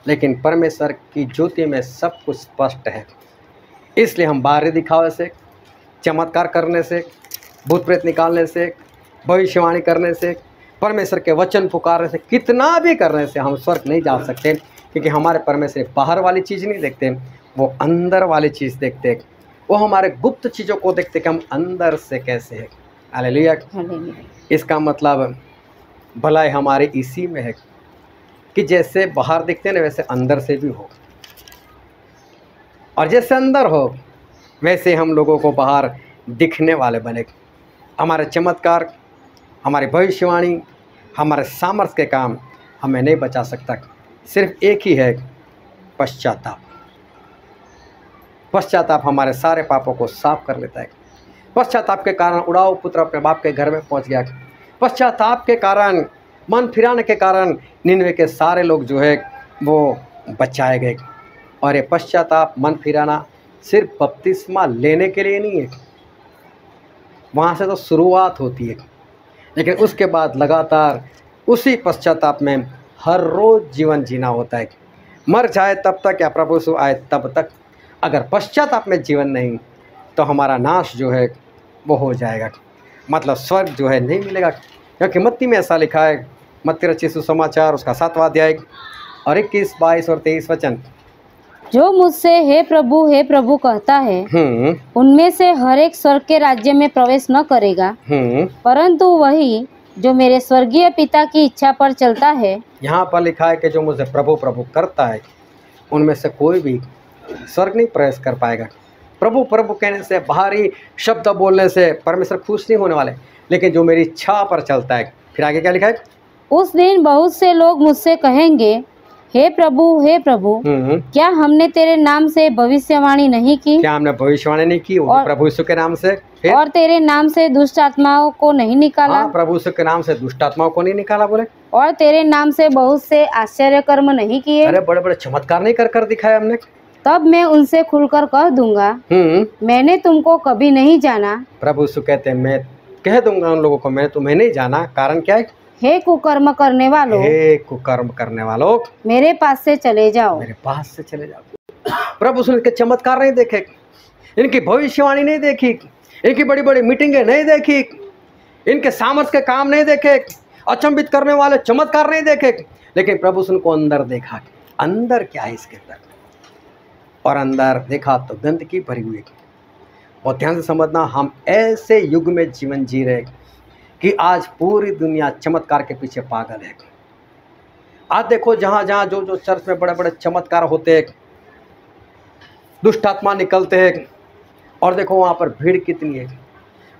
लेकिन परमेश्वर की ज्योति में सब कुछ स्पष्ट है। इसलिए हम बाहरी दिखावे से, चमत्कार करने से, भूत प्रेत निकालने से, भविष्यवाणी करने से, परमेश्वर के वचन पुकारने से, कितना भी करने से हम स्वर्ग नहीं जा सकते, क्योंकि हमारे परमेश्वर बाहर वाली चीज़ नहीं देखते, वो अंदर वाली चीज़ देखते। वो हमारे गुप्त चीज़ों को देखते कि हम अंदर से कैसे हैं। हालेलुया। इसका मतलब भलाई हमारे इसी में है कि जैसे बाहर दिखते हैं ना, वैसे अंदर से भी हो, और जैसे अंदर हो वैसे हम लोगों को बाहर दिखने वाले बने। हमारे चमत्कार, हमारी भविष्यवाणी, हमारे सामर्थ्य के काम हमें नहीं बचा सकता। सिर्फ एक ही है, पश्चाताप। पश्चाताप हमारे सारे पापों को साफ कर लेता है। पश्चाताप के कारण उड़ाऊ पुत्र अपने बाप के घर में पहुंच गया। पश्चाताप के कारण, मन फिराने के कारण निनवे के सारे लोग जो है वो बचाए गए। और ये पश्चाताप, मन फिराना सिर्फ बपतिस्मा लेने के लिए नहीं है, वहाँ से तो शुरुआत होती है, लेकिन उसके बाद लगातार उसी पश्चाताप में हर रोज़ जीवन जीना होता है। मर जाए तब तक या प्रभु यीशु आए तब तक, अगर पश्चाताप में जीवन नहीं तो हमारा नाश जो है वो हो जाएगा, मतलब स्वर्ग जो है नहीं मिलेगा। क्योंकि मत्ती में ऐसा लिखा है, मत्ती रचित सुसमाचार उसका 7वां अध्याय और 21, 22 और 23 वचन, जो मुझसे हे प्रभु कहता है, उनमें से हर एक स्वर्ग के राज्य में प्रवेश न करेगा, परंतु वही जो मेरे स्वर्गीय पिता की इच्छा पर चलता है। यहाँ पर लिखा है कि जो मुझे प्रभु प्रभु करता है, उनमें से कोई भी स्वर्ग नहीं प्रवेश कर पाएगा। प्रभु प्रभु कहने से, बाहरी शब्द बोलने से परमेश्वर खुश नहीं होने वाले, लेकिन जो मेरी इच्छा पर चलता है। फिर आगे क्या लिखा है, उस दिन बहुत से लोग मुझसे कहेंगे, हे प्रभु क्या हमने तेरे नाम से भविष्यवाणी नहीं की? क्या हमने भविष्यवाणी नहीं की? और प्रभु यीशु के नाम से, और तेरे नाम से दुष्ट आत्माओं को नहीं निकाला? हाँ, प्रभु यीशु के नाम से दुष्ट आत्माओं को नहीं निकाला बोले। और तेरे नाम से बहुत से आश्चर्य कर्म नहीं किए? अरे बड़े बड़े चमत्कार नहीं कर कर दिखाए हमने। तब मैं उनसे खुलकर कह दूंगा, मैंने तुमको कभी नहीं जाना। प्रभु यीशु कहते हैं, मैं कह दूंगा उन लोगों को, मैं तुम्हें नहीं जाना। कारण क्या है? हे कुकर्म करने वालों, हे कुकर्म करने वालों, मेरे पास से चले जाओ, मेरे पास से चले जाओ। प्रभु यीशु के चमत्कार नहीं देखे, इनकी भविष्यवाणी नहीं देखी, इनकी बड़ी बड़ी मीटिंगें नहीं देखी, इनके सामर्थ्य के काम नहीं देखे, अचंभित करने वाले चमत्कार नहीं देखे, लेकिन प्रभु यीशु को अंदर देखा। अंदर क्या है इसके अंदर? और अंदर देखा तो गंदगी भरी हुई। और ध्यान से समझना, हम ऐसे युग में जीवन जी रहे कि आज पूरी दुनिया चमत्कार के पीछे पागल है। आज देखो, जहाँ जहाँ जो जो चर्च में बड़े बड़े चमत्कार होते हैं, दुष्ट आत्मा निकलते हैं, और देखो वहाँ पर भीड़ कितनी है,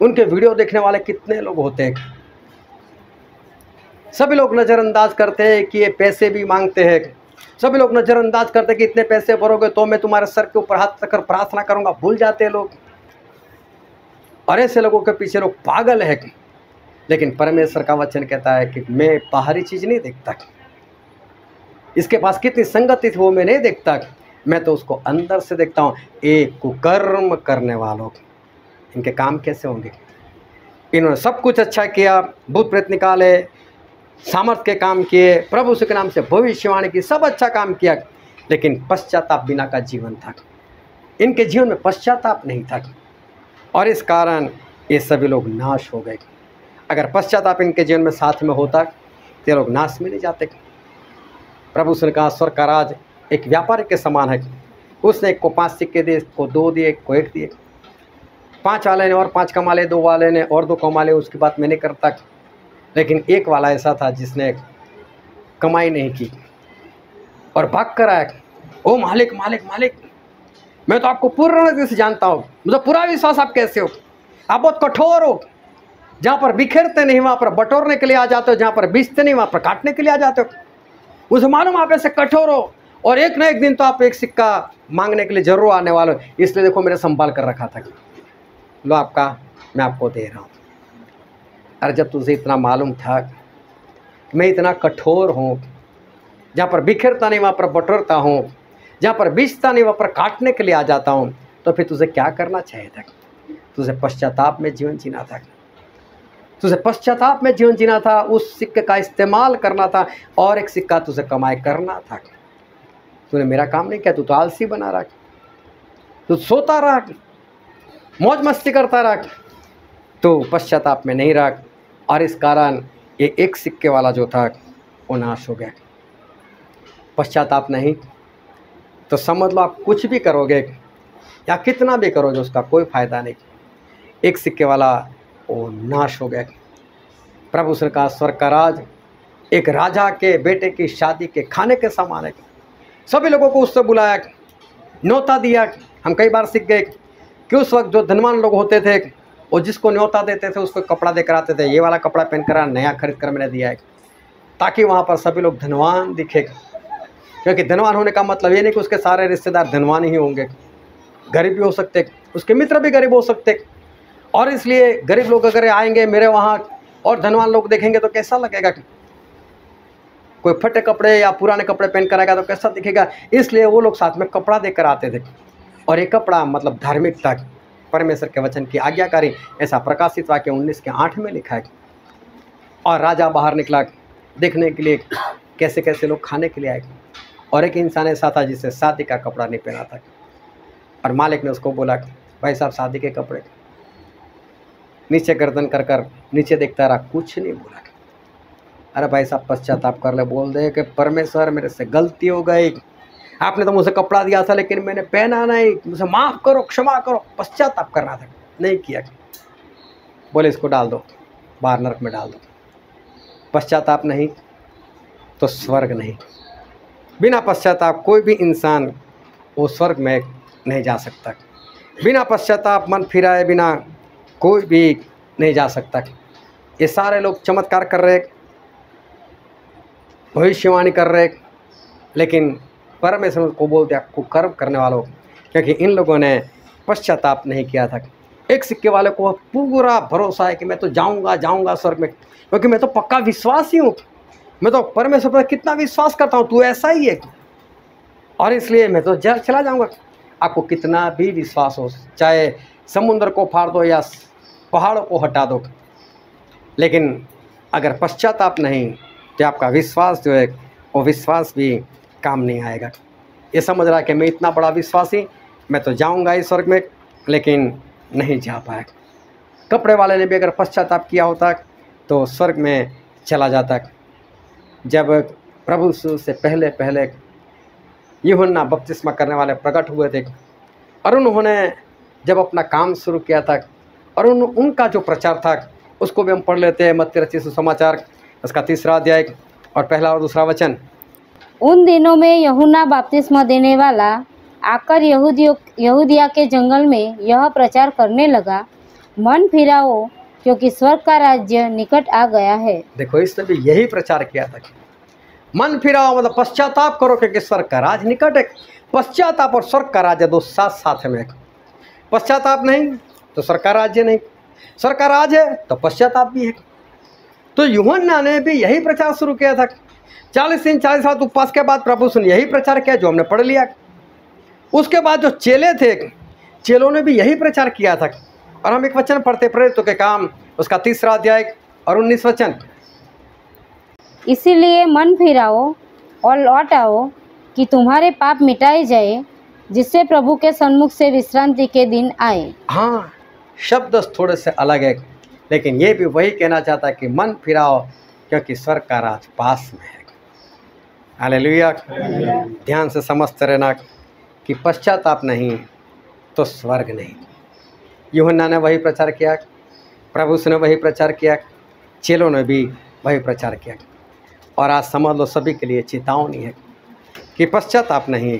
उनके वीडियो देखने वाले कितने लोग होते हैं। सभी लोग नज़रअंदाज करते हैं कि ये पैसे भी मांगते हैं। सभी लोग नज़रअंदाज करते हैं कि इतने पैसे भरोगे तो मैं तुम्हारे सर के ऊपर हाथ रखकर प्रार्थना करूँगा। भूल जाते हैं लोग, और ऐसे लोगों के पीछे लोग पागल है। लेकिन परमेश्वर का वचन कहता है कि मैं बाहरी चीज़ नहीं देखता, इसके पास कितनी संगति थी वो मैं नहीं देखता, मैं तो उसको अंदर से देखता हूँ। एक कुकर्म करने वालों, इनके काम कैसे होंगे? इन्होंने सब कुछ अच्छा किया, भूत प्रेत निकाले, सामर्थ्य के काम किए, प्रभु यीशु के नाम से भविष्यवाणी की, सब अच्छा काम किया, लेकिन पश्चाताप बिना का जीवन था। इनके जीवन में पश्चाताप नहीं था, और इस कारण ये सभी लोग नाश हो गए। अगर पश्चाताप इनके जीवन में साथ में होता तो ये लोग नाश में नहीं जाते। प्रभु यीशु ने कहा, स्वर्ग का राज एक व्यापारी के समान है। उसने एक को 5 सिक्के दिए, को 2 दिए, को 1 दिए। 5 वाले ने और 5 कमा ले, 2 वाले ने और 2 कमा ले, उसकी बात मैं नहीं करता। लेकिन एक वाला ऐसा था जिसने कमाई नहीं की और भाग कर आया, ओ मालिक मालिक मालिक, मैं तो आपको पूर्ण रीति से जानता हूँ, मुझे पूरा विश्वास आप कैसे हो, आप बहुत कठोर हो, जहाँ पर बिखेरते नहीं वहाँ पर बटोरने के लिए आ जाते हो, जहाँ पर बीजते नहीं वहाँ पर काटने के लिए आ जाते हो। उसे मालूम आप ऐसे कठोर हो और एक ना एक दिन तो आप एक सिक्का मांगने के लिए जरूर आने वाले हो, इसलिए देखो मैंने संभाल कर रखा था, लो आपका मैं आपको दे रहा हूँ। अरे जब तुझे इतना मालूम था कि मैं इतना कठोर हूँ, जहाँ पर बिखेरता नहीं वहाँ पर बटोरता हूँ, जहाँ पर बीजता नहीं वहाँ पर काटने के लिए आ जाता हूँ, तो फिर तुझे क्या करना चाहिए था? तुझे पश्चाताप में जीवन जीना था, तुझे पश्चाताप में जीवन जीना था, उस सिक्के का इस्तेमाल करना था और एक सिक्का तुझे कमाई करना था। तूने मेरा काम नहीं किया, तू तो आलसी बना रहा, तू सोता रहा, मौज मस्ती करता रहा, तो पश्चाताप में नहीं रहा और इस कारण ये एक सिक्के वाला जो था वो नाश हो गया। पश्चाताप नहीं तो समझ लो आप कुछ भी करोगे या कितना भी करोगे उसका कोई फायदा नहीं। एक सिक्के वाला वो नाश हो गया। प्रभु ने कहा स्वर्ग का राज एक राजा के बेटे की शादी के खाने के समान है। सभी लोगों को उससे बुलाया, न्योता दिया। हम कई बार सीख गए कि उस वक्त जो धनवान लोग होते थे वो जिसको न्योता देते थे उसको कपड़ा देकर आते थे, ये वाला कपड़ा पहन कर नया खरीद कर मैंने दिया है, ताकि वहाँ पर सभी लोग धनवान दिखेगा। क्योंकि धनवान होने का मतलब ये नहीं कि उसके सारे रिश्तेदार धनवान ही होंगे, गरीब भी हो सकते, उसके मित्र भी गरीब हो सकते। और इसलिए गरीब लोग अगर आएंगे मेरे वहाँ और धनवान लोग देखेंगे तो कैसा लगेगा? कोई फटे कपड़े या पुराने कपड़े पहन कर आएगा तो कैसा दिखेगा? इसलिए वो लोग साथ में कपड़ा देकर आते थे। और ये कपड़ा मतलब धार्मिकता, परमेश्वर के वचन की आज्ञाकारी, ऐसा प्रकाशित वाक्य 19:8 में लिखा है। और राजा बाहर निकला देखने के लिए कैसे कैसे लोग खाने के लिए आए, और एक इंसान ऐसा था जिसे शादी का कपड़ा नहीं पहना था। और मालिक ने उसको बोला भाई साहब शादी के कपड़े, नीचे गर्दन कर कर नीचे देखता रहा, कुछ नहीं बोला। अरे भाई साहब पश्चाताप कर ले, बोल दे कि परमेश्वर मेरे से गलती हो गई, आपने तो मुझे कपड़ा दिया था लेकिन मैंने पहना नहीं, मुझे माफ़ करो, क्षमा करो। पश्चाताप करना था, नहीं किया। बोले इसको डाल दो, बाहर नरक में डाल दो। पश्चाताप नहीं तो स्वर्ग नहीं। बिना पश्चाताप कोई भी इंसान वो स्वर्ग में नहीं जा सकता। बिना पश्चाताप मन फिराए बिना कोई भी नहीं जा सकता। ये सारे लोग चमत्कार कर रहे, भविष्यवाणी कर रहे, लेकिन परमेश्वर को बोल दिया कुकर्म करने वालों, क्योंकि इन लोगों ने पश्चाताप नहीं किया था। एक सिक्के वाले को पूरा भरोसा है कि मैं तो जाऊंगा स्वर्ग में, क्योंकि मैं तो पक्का विश्वासी हूँ, मैं तो परमेश्वर पर कितना विश्वास करता हूँ, तू ऐसा ही है और इसलिए मैं तो चला जाऊंगा। आपको कितना भी विश्वास हो, चाहे समुद्र को फाड़ दो या पहाड़ों को हटा दो, लेकिन अगर पश्चाताप नहीं तो आपका विश्वास जो है वो विश्वास भी काम नहीं आएगा। ये समझ रहा है कि मैं इतना बड़ा विश्वासी, मैं तो जाऊंगा इस स्वर्ग में, लेकिन नहीं जा पाया। कपड़े वाले ने भी अगर पश्चाताप किया होता तो स्वर्ग में चला जाता। जब प्रभु से पहले पहले यूहन्ना बपतिस्मा करने वाले प्रकट हुए थे और उन्होंने जब अपना काम शुरू किया था और उनका जो प्रचार था उसको भी हम पढ़ लेते हैं। मत्ती रचित सुसमाचार उसका 3 अध्याय और 1 और 2 वचन। उन दिनों में यूहन्ना बपतिस्मा देने वाला आकर यहूदिया के जंगल में यह प्रचार करने लगा, मन फिराओ क्योंकि स्वर्ग का राज्य निकट आ गया है। देखो इसने भी यही प्रचार किया था, मन फिराओ मतलब पश्चाताप करो क्योंकि स्वर्ग का राज निकट है। पश्चाताप और स्वर्ग का राज्य दो साथ साथ में। पश्चाताप नहीं तो स्वर्ग का राज्य नहीं, स्वर्ग का राज है तो पश्चाताप भी है। तो यूहन्ना ने भी यही प्रचार शुरू किया था। 40 दिन 40 रात उपवास के बाद प्रभु ने यही प्रचार किया जो हमने पढ़ लिया। उसके बाद जो चेले थे, चेलों ने भी यही प्रचार किया था। और हम एक वचन पढ़ते प्रेरितों के काम उसका 3 अध्याय और 19 वचन। इसीलिए मन फिराओ और लौट आओ कि तुम्हारे पाप मिटाए जाए, जिससे प्रभु के सन्मुख से विश्रांति के दिन आए। हाँ, शब्द थोड़े से अलग है, लेकिन ये भी वही कहना चाहता है कि मन फिराओ क्योंकि स्वर्ग का राज पास में है। हालेलुया। ध्यान से समझते रहना कि पश्चाताप नहीं तो स्वर्ग नहीं। यूहन्ना ने वही प्रचार किया, प्रभु ने वही प्रचार किया, चेलों ने भी वही प्रचार किया। और आज समझ लो सभी के लिए चेतावनी है कि पश्चाताप नहीं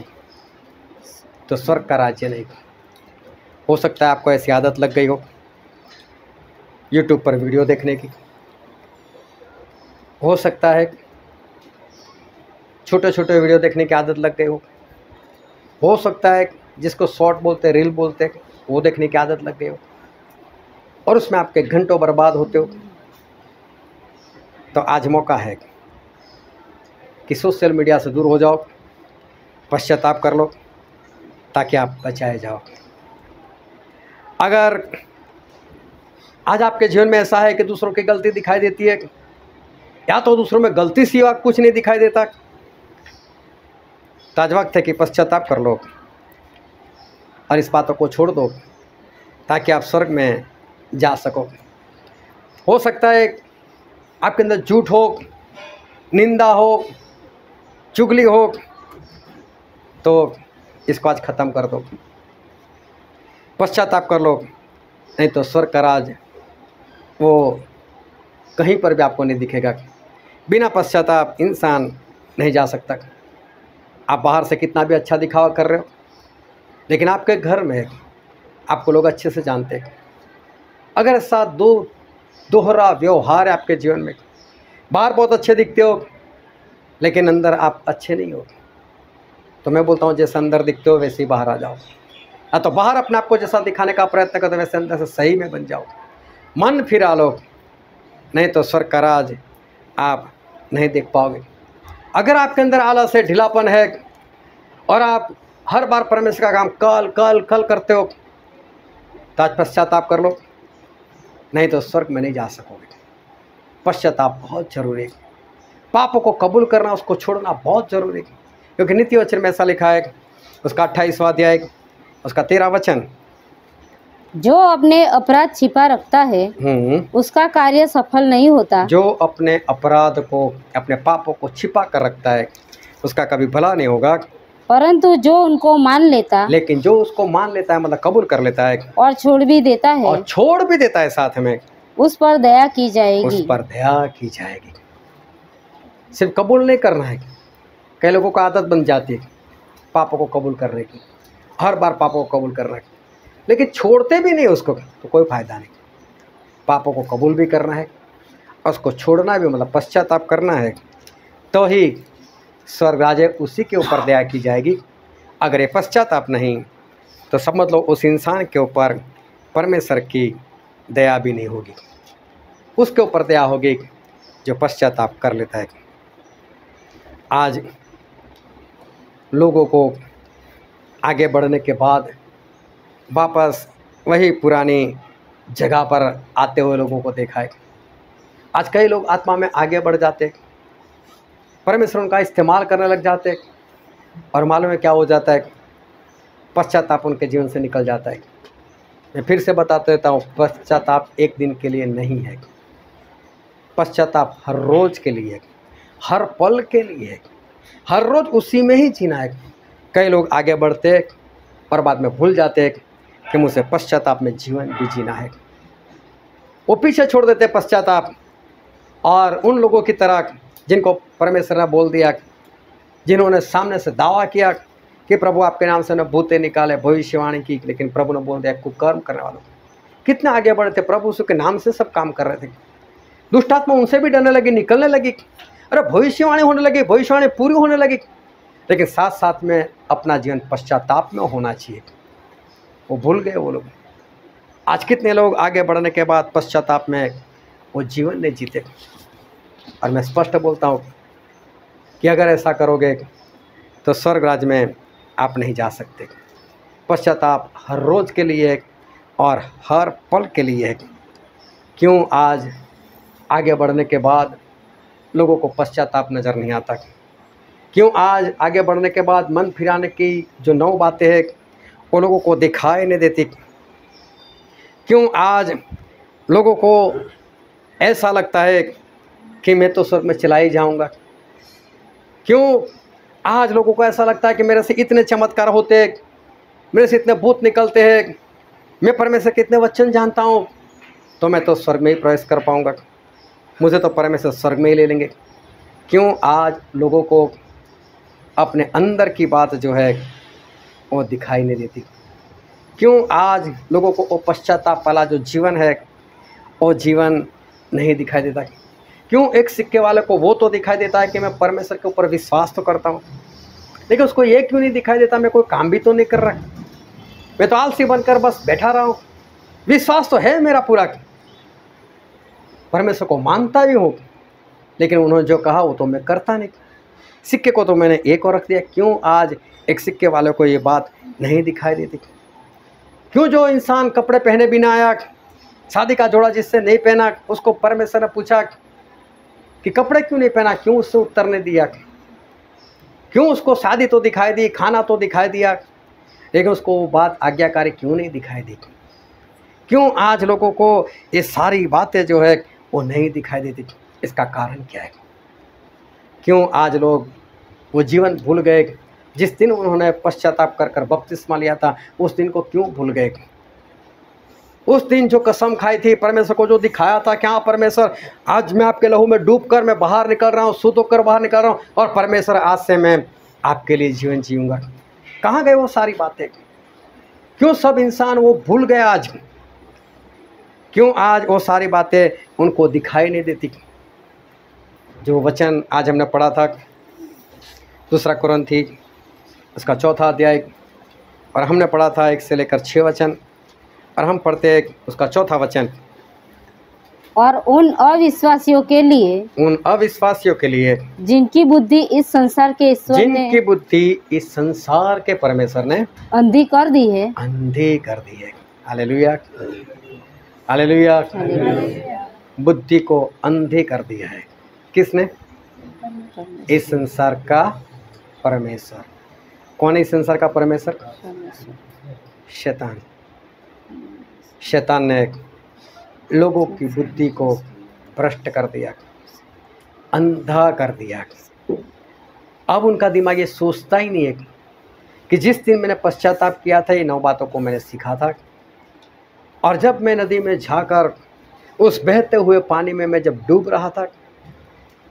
तो स्वर्ग का राज्य नहीं। हो सकता है आपको ऐसी आदत लग गई हो। यूट्यूब पर वीडियो देखने की, हो सकता है छोटे छोटे वीडियो देखने की आदत लग गई हो सकता है जिसको शॉर्ट बोलते हैं, रील बोलते हैं, वो देखने की आदत लग गई हो और उसमें आपके घंटों बर्बाद होते हो। तो आज मौका है कि सोशल मीडिया से दूर हो जाओ, पश्चाताप कर लो ताकि आप बचाए जाओ। अगर आज आपके जीवन में ऐसा है कि दूसरों की गलती दिखाई देती है या तो दूसरों में गलती सिवा कुछ नहीं दिखाई देता, तो आज वक्त है कि पश्चाताप कर लो और इस बातों को छोड़ दो ताकि आप स्वर्ग में जा सको। हो सकता है आपके अंदर झूठ हो, निंदा हो, चुगली हो, तो इसको आज ख़त्म कर दो, पश्चाताप कर लो, नहीं तो स्वर्ग का राज वो कहीं पर भी आपको नहीं दिखेगा। बिना पश्चाताप इंसान नहीं जा सकता। आप बाहर से कितना भी अच्छा दिखावा कर रहे हो, लेकिन आपके घर में आपको लोग अच्छे से जानते हैं। अगर ऐसा दोहरा व्यवहार है आपके जीवन में, बाहर बहुत अच्छे दिखते हो लेकिन अंदर आप अच्छे नहीं हो, तो मैं बोलता हूँ जैसे अंदर दिखते हो वैसे ही बाहर आ जाओ। या तो बाहर अपने आप को जैसा दिखाने का प्रयत्न करते वैसे अंदर से सही में बन जाओ, मन फिरा लो, नहीं तो स्वर्ग का राज आप नहीं देख पाओगे। अगर आपके अंदर आलस है, ढीलापन है और आप हर बार परमेश्वर का काम कल कल कल करते हो, तो आज पश्चाताप कर लो, नहीं तो स्वर्ग में नहीं जा सकोगे। पश्चाताप बहुत जरूरी है। पापों को कबूल करना, उसको छोड़ना बहुत जरूरी है, क्योंकि नीति वचन में ऐसा लिखा है, उसका 28वां अध्याय उसका 13 वचन, जो अपने अपराध छिपा रखता है उसका कार्य सफल नहीं होता। जो अपने अपराध को, अपने पापों को छिपा कर रखता है उसका कभी भला नहीं होगा। परंतु जो उनको मान लेता, लेकिन जो उसको मान लेता है, मतलब कबूल कर लेता है और छोड़ भी देता है, और छोड़ भी देता है साथ में, उस पर दया की जाएगी। उस पर दया की जाएगी। सिर्फ कबूल नहीं करना है, कई लोगों को आदत बन जाती है पापों को कबूल करने की, हर बार पापों को कबूल करना है, लेकिन छोड़ते भी नहीं उसको, तो कोई फायदा नहीं। पापों को कबूल भी करना है और उसको छोड़ना भी, मतलब पश्चाताप करना है, तो ही स्वर्ग राज्य उसी के ऊपर दया की जाएगी। अगर ये पश्चाताप नहीं तो समझ लो उस इंसान के ऊपर परमेश्वर की दया भी नहीं होगी। उसके ऊपर दया होगी जो पश्चाताप कर लेता है। आज लोगों को आगे बढ़ने के बाद वापस वही पुरानी जगह पर आते हुए लोगों को देखा है। आज कई लोग आत्मा में आगे बढ़ जाते, परमेश्वर उनका इस्तेमाल करने लग जाते, और मालूम है क्या हो जाता है, पश्चाताप उनके जीवन से निकल जाता है। मैं फिर से बताते रहता हूँ, पश्चाताप एक दिन के लिए नहीं है, पश्चाताप हर रोज़ के लिए, हर पल के लिए, हर रोज़ उसी में ही जीना है। कई लोग आगे बढ़ते और बाद में भूल जाते कि मुझे पश्चाताप में जीवन भी जीना है। वो पीछे छोड़ देते पश्चाताप, और उन लोगों की तरह जिनको परमेश्वर ने बोल दिया, जिन्होंने सामने से दावा किया कि प्रभु आपके नाम से न भूते निकाले, भविष्यवाणी की, लेकिन प्रभु ने बोल दिया कुकर्म करने वालों। कितने आगे बढ़े थे, प्रभु उसके नाम से सब काम कर रहे थे। दुष्ट आत्मा उनसे भी डरने लगी, निकलने लगी, अरे भविष्यवाणी होने लगी, भविष्यवाणी पूरी होने लगी, लेकिन साथ साथ में अपना जीवन पश्चाताप में होना चाहिए। वो भूल गए वो लोग। आज कितने लोग आगे बढ़ने के बाद पश्चाताप में वो जीवन नहीं जीते। और मैं स्पष्ट बोलता हूँ कि अगर ऐसा करोगे तो स्वर्ग राज्य में आप नहीं जा सकते। पश्चाताप हर रोज़ के लिए और हर पल के लिए है। क्यों आज आगे बढ़ने के बाद लोगों को पश्चाताप नज़र नहीं आता? क्यों आज आगे बढ़ने के बाद मन फिराने की जो 9 बातें हैं वो लोगों को दिखाई नहीं देती? क्यों आज लोगों को ऐसा लगता है कि मैं तो स्वर्ग में चला ही जाऊंगा? क्यों आज लोगों को ऐसा लगता है कि मेरे से इतने चमत्कार होते हैं, मेरे से इतने भूत निकलते हैं, मैं परमेश्वर के इतने वचन जानता हूँ, तो मैं तो स्वर्ग में ही प्रवेश कर पाऊंगा, मुझे तो परमेश्वर स्वर्ग में ही ले लेंगे? क्यों आज लोगों को अपने अंदर की बात जो है वो दिखाई नहीं देती? क्यों आज लोगों को वो पश्चाताप वाला जो जीवन है और जीवन नहीं दिखाई देता? क्यों एक सिक्के वाले को वो तो दिखाई देता है कि मैं परमेश्वर के ऊपर विश्वास तो करता हूँ, लेकिन उसको ये क्यों नहीं दिखाई देता मैं कोई काम भी तो नहीं कर रहा, मैं तो आलसी बनकर बस बैठा रहा हूँ। विश्वास तो है मेरा पूरा, परमेश्वर को मानता भी हूँ, लेकिन उन्होंने जो कहा वो तो मैं करता नहीं। सिक्के को तो मैंने एक और रख दिया। क्यों आज एक सिक्के वाले को ये बात नहीं दिखाई देती? क्यों जो इंसान कपड़े पहने बिना आया, शादी का जोड़ा जिससे नहीं पहना, उसको परमेश्वर ने पूछा कि कपड़े क्यों नहीं पहना, क्यों उससे उत्तर नहीं दिया? क्यों उसको शादी तो दिखाई दी, खाना तो दिखाई दिया, लेकिन उसको वो बात आज्ञाकारी क्यों नहीं दिखाई दी? क्यों आज लोगों को ये सारी बातें जो है वो नहीं दिखाई देती? इसका कारण क्या है? क्यों आज लोग वो जीवन भूल गए? जिस दिन उन्होंने पश्चाताप कर कर बपतिस्मा लिया था, उस दिन को क्यों भूल गए? उस दिन जो कसम खाई थी, परमेश्वर को जो दिखाया था, क्या परमेश्वर आज मैं आपके लहू में डूब कर मैं बाहर निकल रहा हूँ, शुद्ध होकर बाहर निकल रहा हूँ, और परमेश्वर आज से मैं आपके लिए जीवन जीऊँगा। कहाँ गए वो सारी बातें? क्यों सब इंसान वो भूल गए आज? क्यों आज वो सारी बातें उनको दिखाई नहीं देती? जो वचन आज हमने पढ़ा था, 2 कुरिन्थी उसका 4 अध्याय, और हमने पढ़ा था 1 से लेकर 6 वचन, और हम पढ़ते हैं उसका 4 वचन। और उन अविश्वासियों के लिए जिनकी बुद्धि इस संसार के ईश्वर ने, जिनकी बुद्धि इस संसार के परमेश्वर ने अंधी कर दी है। Hallelujah, hallelujah. बुद्धि को अंधे कर दिया है। किसने? इस संसार का परमेश्वर। कौन है इस संसार का परमेश्वर? शैतान। शैतान ने लोगों की बुद्धि को भ्रष्ट कर दिया, अंधा कर दिया। अब उनका दिमाग ये सोचता ही नहीं है कि जिस दिन मैंने पश्चाताप किया था, ये 9 बातों को मैंने सीखा था, और जब मैं नदी में जाकर उस बहते हुए पानी में मैं जब डूब रहा था,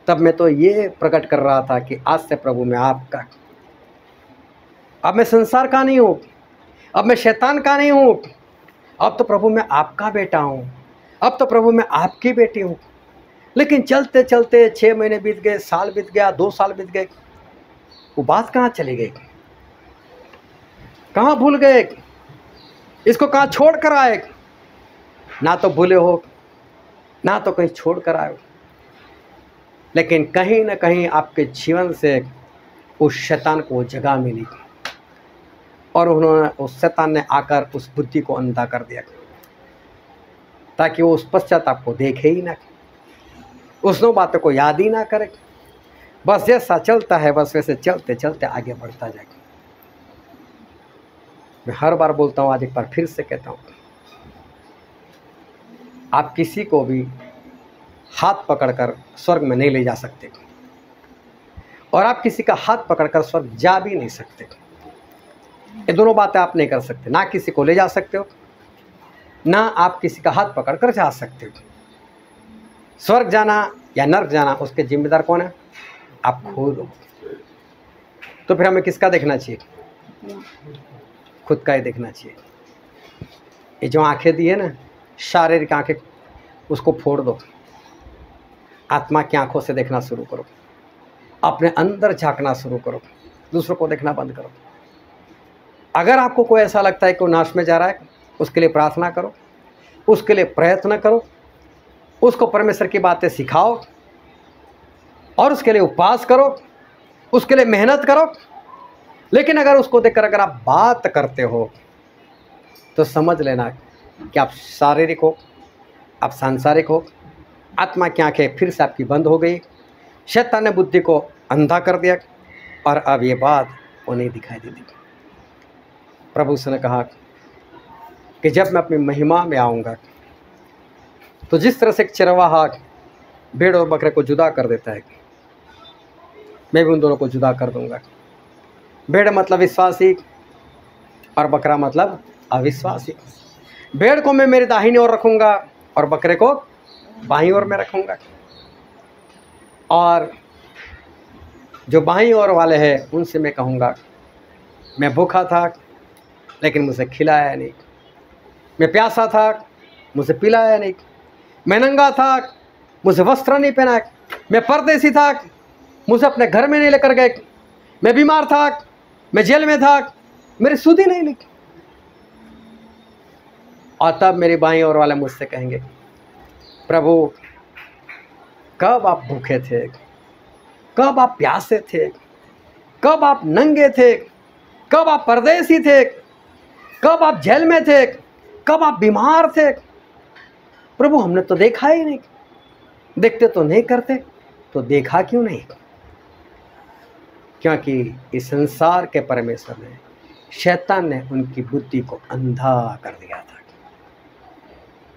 तब मैं तो ये प्रकट कर रहा था कि आज से प्रभु मैं आपका, अब मैं संसार का नहीं हूँ, अब मैं शैतान का नहीं हूँ, अब तो प्रभु मैं आपका बेटा हूँ, अब तो प्रभु मैं आपकी बेटी हूँ। लेकिन चलते चलते 6 महीने बीत गए, साल बीत गया, 2 साल बीत गए, वो बात कहाँ चली गई? कहाँ भूल गए? इसको कहाँ छोड़ कर आए? ना तो भूले हो, ना तो कहीं छोड़ कर आए, लेकिन कहीं ना कहीं आपके जीवन से उस शैतान को जगह मिली, और उन्होंने उस शैतान ने आकर उस बुद्धि को अंधा कर दिया, ताकि वो उस पश्चाताप को देखे ही ना, उस 9 बातों को याद ही ना करे। बस जैसा चलता है बस वैसे चलते चलते आगे बढ़ता जाएगा। मैं हर बार बोलता हूँ, आज एक बार फिर से कहता हूँ, आप किसी को भी हाथ पकड़कर स्वर्ग में नहीं ले जा सकते, और आप किसी का हाथ पकड़कर स्वर्ग जा भी नहीं सकते। ये दोनों बातें आप नहीं कर सकते। ना किसी को ले जा सकते हो, ना आप किसी का हाथ पकड़कर जा सकते हो। स्वर्ग जाना या नर्क जाना, उसके जिम्मेदार कौन है? आप खुद हो। तो फिर हमें किसका देखना चाहिए? खुद का ही देखना चाहिए। ये जो आंखें दी है ना, शारीरिक आंखें, उसको फोड़ दो, आत्मा की आंखों से देखना शुरू करो, अपने अंदर झांकना शुरू करो, दूसरों को देखना बंद करो। अगर आपको कोई ऐसा लगता है कि वो नाश में जा रहा है, उसके लिए प्रार्थना करो, उसके लिए प्रयत्न करो, उसको परमेश्वर की बातें सिखाओ, और उसके लिए उपवास करो, उसके लिए मेहनत करो। लेकिन अगर उसको देखकर अगर आप बात करते हो, तो समझ लेना कि आप शारीरिक हो, आप सांसारिक हो, आत्मा की आंखें फिर से आपकी बंद हो गई, शैतान ने बुद्धि को अंधा कर दिया, और अब ये बात वो नहीं दिखाई देती। प्रभु से ने कहा कि जब मैं अपनी महिमा में आऊँगा, तो जिस तरह से एक चरवाहा भेड़ और बकरे को जुदा कर देता है, मैं भी उन दोनों को जुदा कर दूंगा। भेड़ मतलब विश्वासी, और बकरा मतलब अविश्वासी। भेड़ को मैं मेरी दाहिनी ओर रखूँगा, और बकरे को बाईं ओर में रखूँगा। और जो बाईं ओर वाले हैं उनसे मैं कहूँगा, मैं भूखा था लेकिन मुझे खिलाया नहीं, मैं प्यासा था मुझे पिलाया नहीं, मैं नंगा था, मुझे वस्त्र नहीं पहना, मैं परदेसी था, मुझे अपने घर में नहीं लेकर गए, मैं बीमार था, मैं जेल में था, मेरी सुधि नहीं लिखी। और तब मेरे बाईं ओर वाले मुझसे कहेंगे, प्रभु कब आप भूखे थे, कब आप प्यासे थे, कब आप नंगे थे, कब आप परदेसी थे, कब आप जेल में थे, कब आप बीमार थे। प्रभु हमने तो देखा ही नहीं। देखते तो नहीं करते, तो देखा क्यों नहीं? क्योंकि इस संसार के परमेश्वर ने, शैतान ने उनकी बुद्धि को अंधा कर दिया था,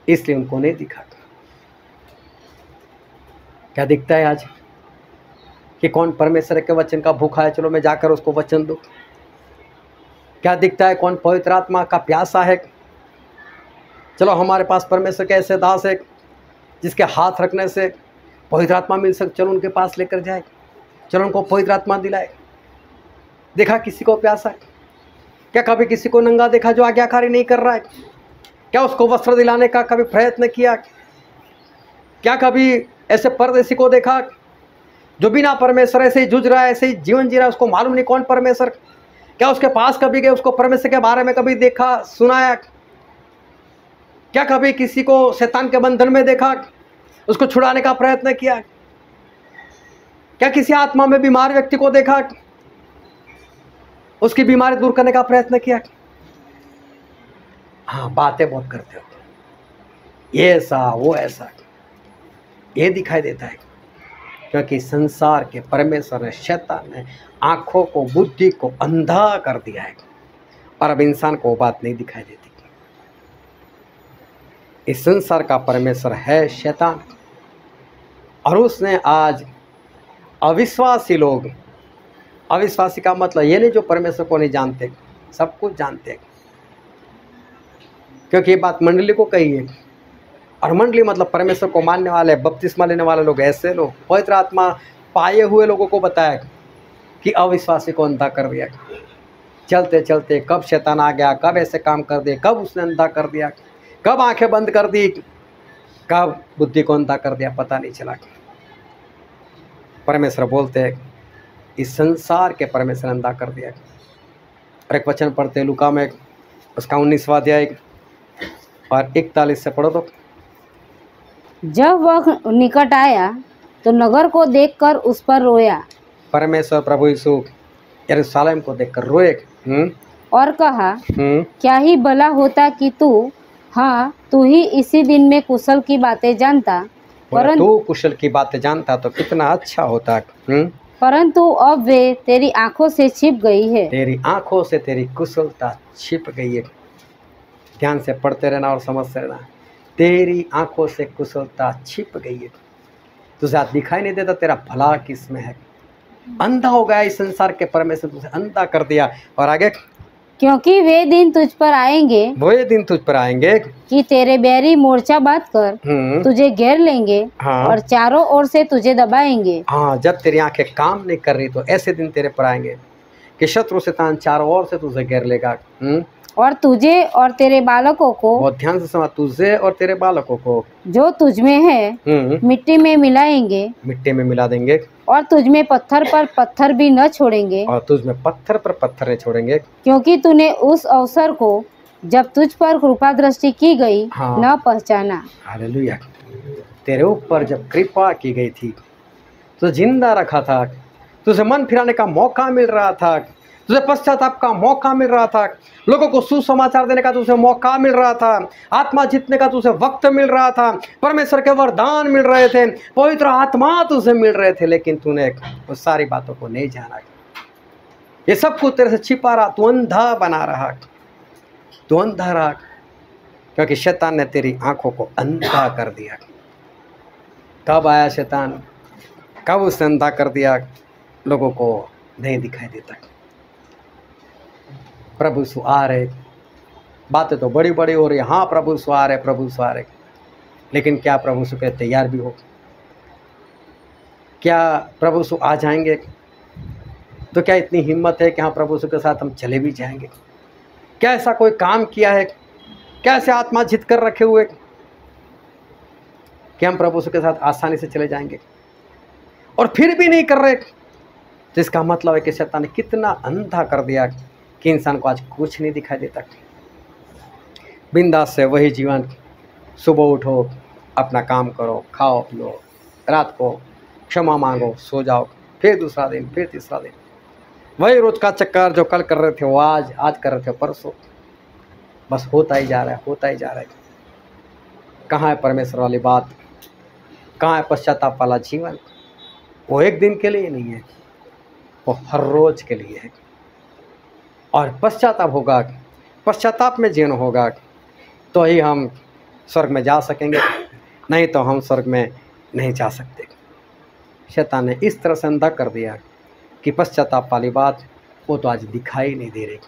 इसलिए उनको नहीं दिखा। क्या दिखता है आज कि कौन परमेश्वर के वचन का भूखा है, चलो मैं जाकर उसको वचन दूं? क्या दिखता है कौन पवित्र आत्मा का प्यासा है? चलो हमारे पास परमेश्वर के ऐसे दास है जिसके हाथ रखने से पवित्र आत्मा मिल सकती, चलो उनके पास लेकर जाए, चलो उनको पवित्र आत्मा दिलाए। देखा किसी को प्यासा है? क्या कभी किसी को नंगा देखा जो आज्ञाकारी नहीं कर रहा है? क्या उसको वस्त्र दिलाने का कभी प्रयत्न किया? क्या कभी ऐसे परदेसी को देखा जो बिना परमेश्वर ऐसे ही जूझ रहा है, ऐसे ही जीवन जी रहा है, उसको मालूम नहीं कौन परमेश्वर? क्या उसके पास कभी गए, उसको परमेश्वर के बारे में कभी देखा, सुनाया? क्या कभी किसी को शैतान के बंधन में देखा, उसको छुड़ाने का प्रयत्न किया? क्या किसी आत्मा में बीमार व्यक्ति को देखा, उसकी बीमारी दूर करने का प्रयत्न किया? हाँ, बातें बहुत करते हो, ये ऐसा वो ऐसा, ये दिखाई देता है क्योंकि संसार के परमेश्वर ने, शैतान ने आंखों को, बुद्धि को अंधा कर दिया है और अब इंसान को वो बात नहीं दिखाई देती। इस संसार का परमेश्वर है शैतान, और उसने आज अविश्वासी लोग, अविश्वासी का मतलब ये नहीं जो परमेश्वर को नहीं जानते, सब कुछ जानते हैं, क्योंकि ये बात मंडली को कही है। और मंडली मतलब परमेश्वर को मानने वाले, बपतिस्मा लेने वाले लोग, ऐसे लोग, पवित्र आत्मा पाए हुए लोगों को बताया कि अविश्वासी को अंधा कर दिया। चलते चलते कब शैतान आ गया, कब ऐसे काम कर दिए, कब उसने अंधा कर दिया, कब आंखें बंद कर दी, कब बुद्धि को अंधा कर दिया, पता नहीं चला। परमेश्वर बोलते हैं इस संसार के परमेश्वर अंधा कर दिया। और एक वचन पढ़ते हैं लूका में, उसका 19वां अध्याय और 41 से पढ़ो तो। जब वह निकट आया तो नगर को देखकर उस पर रोया। परमेश्वर प्रभु यीशु यरूशलेम को देखकर रोए और कहा, क्या ही भला होता कि तू ही इसी दिन में कुशल की बातें जानता, परंतु कुशल की बातें जानता तो कितना अच्छा होता। परंतु अब वे तेरी आंखों से छिप गई है। तेरी आंखों से तेरी कुशलता छिप गई है। ध्यान से पढ़ते रहना और समझते रहना। तेरी आंखों से कुशलता छिप गई है, तुझे आज दिखाई नहीं देता तेरा भला किसमें है। अंधा हो गया इस संसार के परमेश्वर, तुझे अंधा कर दिया। और आगे, क्योंकि वे दिन तुझ पर आएंगे, वो दिन तुझ पर आएंगे कि तेरे बैरी मोर्चा बांध कर तुझे घेर लेंगे। हाँ। और चारों ओर से तुझे दबाएंगे। हाँ, जब तेरी आंखें काम नहीं कर रही तो ऐसे दिन तेरे पर आएंगे कि शत्रु शैतान चारों ओर से तुझे घेर लेगा। और तुझे और तेरे बालकों को, बहुत ध्यान से समझ, तुझे और तेरे बालकों को जो तुझ में है मिट्टी में मिलाएंगे, मिट्टी में मिला देंगे। और तुझ में पत्थर पर पत्थर भी न छोड़ेंगे, और तुझ में पत्थर पर पत्थर नहीं छोड़ेंगे, क्योंकि तूने उस अवसर को जब तुझ पर कृपा दृष्टि की गई न पहचाना। हालेलुया। तेरे ऊपर जब कृपा की गई थी, तुझे जिंदा रखा था, तुझे मन फिराने का मौका मिल रहा था, तुझे पश्चाताप का मौका मिल रहा था, लोगों को सुसमाचार देने का तुझे मौका मिल रहा था, आत्मा जीतने का तुझे वक्त मिल रहा था, परमेश्वर के वरदान मिल रहे थे, पवित्र आत्मा तुझे मिल रहे थे, लेकिन तूने उस सारी बातों को नहीं जाना। ये सब कुछ तेरे से छिपा रहा, तू अंधा बना रहा, तू अंधा रहा, क्योंकि शैतान ने तेरी आंखों को अंधा कर दिया। कब आया शैतान, कब उसने अंधा कर दिया, लोगों को नहीं दिखाई देता। प्रभु यीशु आ रहे, बातें तो बड़ी बड़ी हो रही है, हाँ प्रभु यीशु आ रहे, प्रभु यीशु आ रहे, लेकिन क्या प्रभु यीशु के तैयार भी हो? क्या प्रभु यीशु आ जाएंगे तो क्या इतनी हिम्मत है कि हाँ प्रभु यीशु के साथ हम चले भी जाएंगे? क्या ऐसा कोई काम किया है? क्या ऐसे आत्मा जीत कर रखे हुए? कि हम प्रभु यीशु के साथ आसानी से चले जाएंगे, और फिर भी नहीं कर रहे, तो इसका मतलब है कि शैतान ने कितना अंधा कर दिया कि इंसान को आज कुछ नहीं दिखाई देता। बिंदास से वही जीवन, सुबह उठो, अपना काम करो, खाओ पियो, रात को क्षमा मांगो, सो जाओ, फिर दूसरा दिन, फिर तीसरा दिन, वही रोज का चक्कर जो कल कर रहे थे वो आज कर रहे थे परसों, बस होता ही जा रहा है, होता ही जा रहा है। कहाँ है परमेश्वर वाली बात, कहाँ है पश्चाताप वाला जीवन? वो एक दिन के लिए नहीं है, वो हर रोज के लिए है। और पश्चाताप होगा, पश्चाताप में जीवन होगा, तो ही हम स्वर्ग में जा सकेंगे, नहीं तो हम स्वर्ग में नहीं जा सकते। शैतान ने इस तरह से अंधा कर दिया कि पश्चाताप वाली बात वो तो आज दिखाई नहीं दे रही।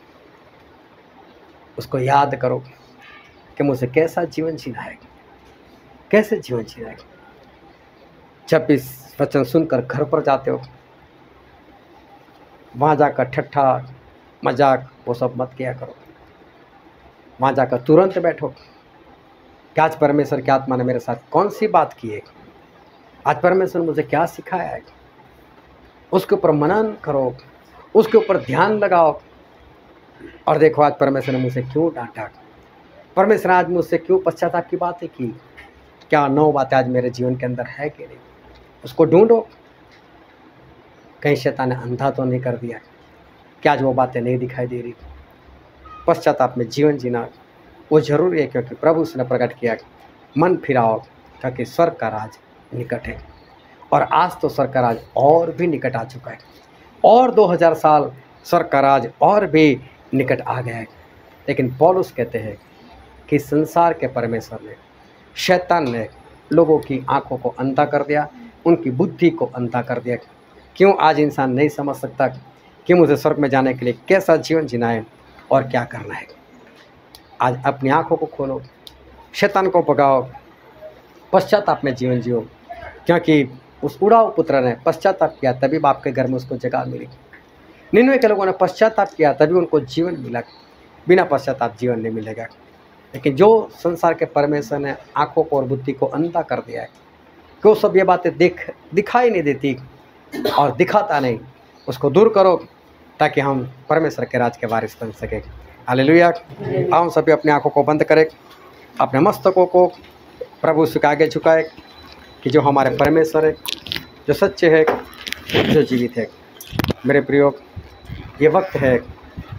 उसको याद करो कि मुझे कैसा जीवन जीना है, कैसे जीवन जीना है। जब इस वचन सुनकर घर पर जाते हो, वहाँ जाकर ठट्ठा मजाक वो सब मत किया करो। वहाँ जाकर तुरंत बैठो कि आज परमेश्वर की आत्मा ने मेरे साथ कौन सी बात की है, आज परमेश्वर ने मुझे क्या सिखाया है, उसके ऊपर मनन करो, उसके ऊपर ध्यान लगाओ, और देखो आज परमेश्वर ने मुझे क्यों डांटा, परमेश्वर आज मुझसे क्यों पश्चाताप की बातें की, क्या 9 बातें आज मेरे जीवन के अंदर है कि नहीं, उसको ढूंढो। कहीं शैतान ने अंधा तो नहीं कर दिया कि आज वो बातें नहीं दिखाई दे रही। पश्चाताप में जीवन जीना वो जरूरी है, क्योंकि प्रभु उसने प्रकट किया मन फिराओ, क्योंकि स्वर्ग का राज निकट है। और आज तो स्वर्ग का राज और भी निकट आ चुका है, और 2000 साल स्वर्ग का राज और भी निकट आ गया है। लेकिन पौलुस कहते हैं कि संसार के परमेश्वर ने, शैतान ने लोगों की आंखों को अंधा कर दिया, उनकी बुद्धि को अंधा कर दिया। क्यों आज इंसान नहीं समझ सकता कि मुझे स्वर्ग में जाने के लिए कैसा जीवन जीना है और क्या करना है। आज अपनी आंखों को खोलो, शैतान को भगाओ, पश्चाताप में जीवन जियो, क्योंकि उस उड़ाऊ पुत्र ने पश्चाताप किया तभी बाप के घर में उसको जगह मिली। निन्वे के लोगों ने पश्चाताप किया तभी उनको जीवन मिला, बिना पश्चाताप जीवन नहीं मिलेगा। लेकिन जो संसार के परमेश्वर ने आंखों को और बुद्धि को अंधा कर दिया है कि वो सब ये बातें दिखाई नहीं देती और दिखाता नहीं, उसको दूर करो ताकि हम परमेश्वर के राज के वारिस बन सके। हालेलुया। हम सभी अपनी आंखों को बंद करें, अपने मस्तकों को प्रभु यीशु के आगे झुकाए कि जो हमारे परमेश्वर है, जो सच्चे है, जो जीवित है। मेरे प्रियो, ये वक्त है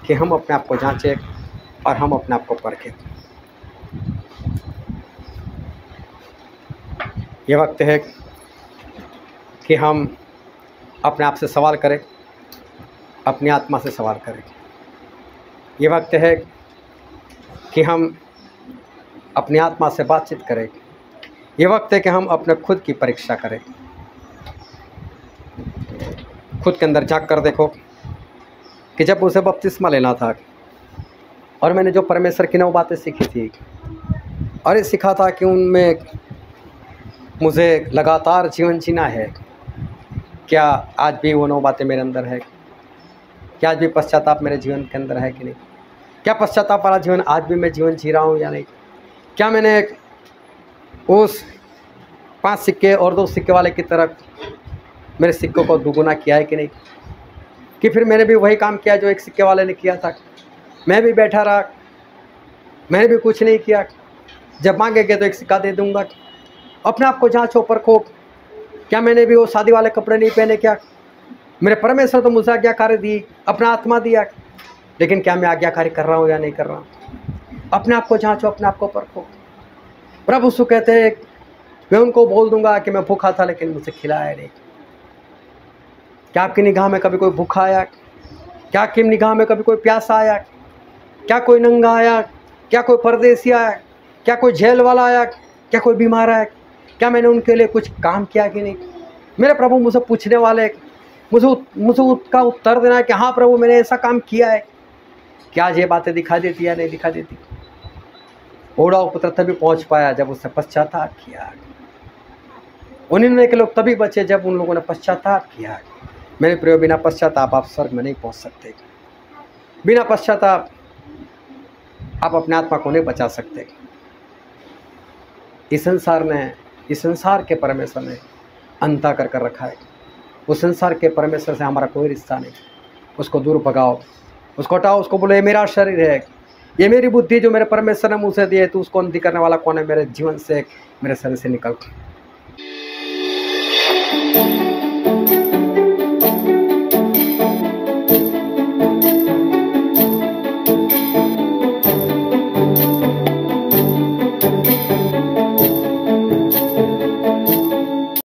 कि हम अपने आप को जांचें और हम अपने आप को परखें। ये वक्त है कि हम अपने आप से सवाल करें, अपनी आत्मा से सवाल करें। ये वक्त है कि हम अपनी आत्मा से बातचीत करें। ये वक्त है कि हम अपने खुद की परीक्षा करें। खुद के अंदर झांक कर देखो कि जब उसे बपतिस्मा लेना था और मैंने जो परमेश्वर की 9 बातें सीखी थी और ये सीखा था कि उनमें मुझे लगातार जीवन जीना है, क्या आज भी वो 9 बातें मेरे अंदर है? क्या आज भी पश्चाताप मेरे जीवन के अंदर है कि नहीं? क्या पश्चाताप वाला जीवन आज भी मैं जीवन जी रहा हूँ या नहीं? क्या मैंने उस 5 सिक्के और 2 सिक्के वाले की तरफ मेरे सिक्कों को दुगुना किया है कि नहीं? कि फिर मैंने भी वही काम किया जो 1 सिक्के वाले ने किया था, मैं भी बैठा रहा, मैंने भी कुछ नहीं किया, जब मांगेंगे तो 1 सिक्का दे दूंगा। अपने आप को जांचो, परखो, क्या मैंने भी वो शादी वाले कपड़े नहीं पहने? क्या मेरे परमेश्वर तो मुझे आज्ञाकारी दी, अपना आत्मा दिया, लेकिन क्या मैं आज्ञाकारी कर रहा हूँ या नहीं कर रहा हूँ? अपने आप को जांचो, अपने आप को परखो। प्रभु यीशु कहते हैं मैं उनको बोल दूंगा कि मैं भूखा था लेकिन मुझे खिलाया नहीं। क्या आपकी निगाह में कभी कोई भूखा आया? क्या आपकी निगाह में कभी कोई प्यासा आया? क्या कोई नंगा आया? क्या कोई परदेसी आया? क्या कोई जेल वाला आया? क्या कोई बीमार आया? क्या मैंने उनके लिए कुछ काम किया कि नहीं? मेरे प्रभु मुझे पूछने वाले, मुझे उसका उत्तर देना है कि हाँ प्रभु मैंने ऐसा काम किया है। क्या आज ये बातें दिखा देती या नहीं दिखा देती? उड़ाऊ पुत्र तभी पहुंच पाया जब उसने पश्चाताप किया। 99 के लोग तभी बचे जब उन लोगों ने पश्चाताप किया। मेरे प्रिय, बिना पश्चाताप आप स्वर्ग में नहीं पहुंच सकते। बिना पश्चाताप आप अपने आत्मा को नहीं बचा सकते। इस संसार ने इस संसार के परमेश्वर ने अंता कर रखा है। उस संसार के परमेश्वर से हमारा कोई रिश्ता नहीं। उसको दूर भगाओ, उसको हटाओ, उसको बोलो ये मेरा शरीर है, ये मेरी बुद्धि जो मेरे परमेश्वर ने मुझसे दी है, तू उसको अनदेखी करने वाला कौन है? मेरे जीवन से, मेरे शरीर से निकल।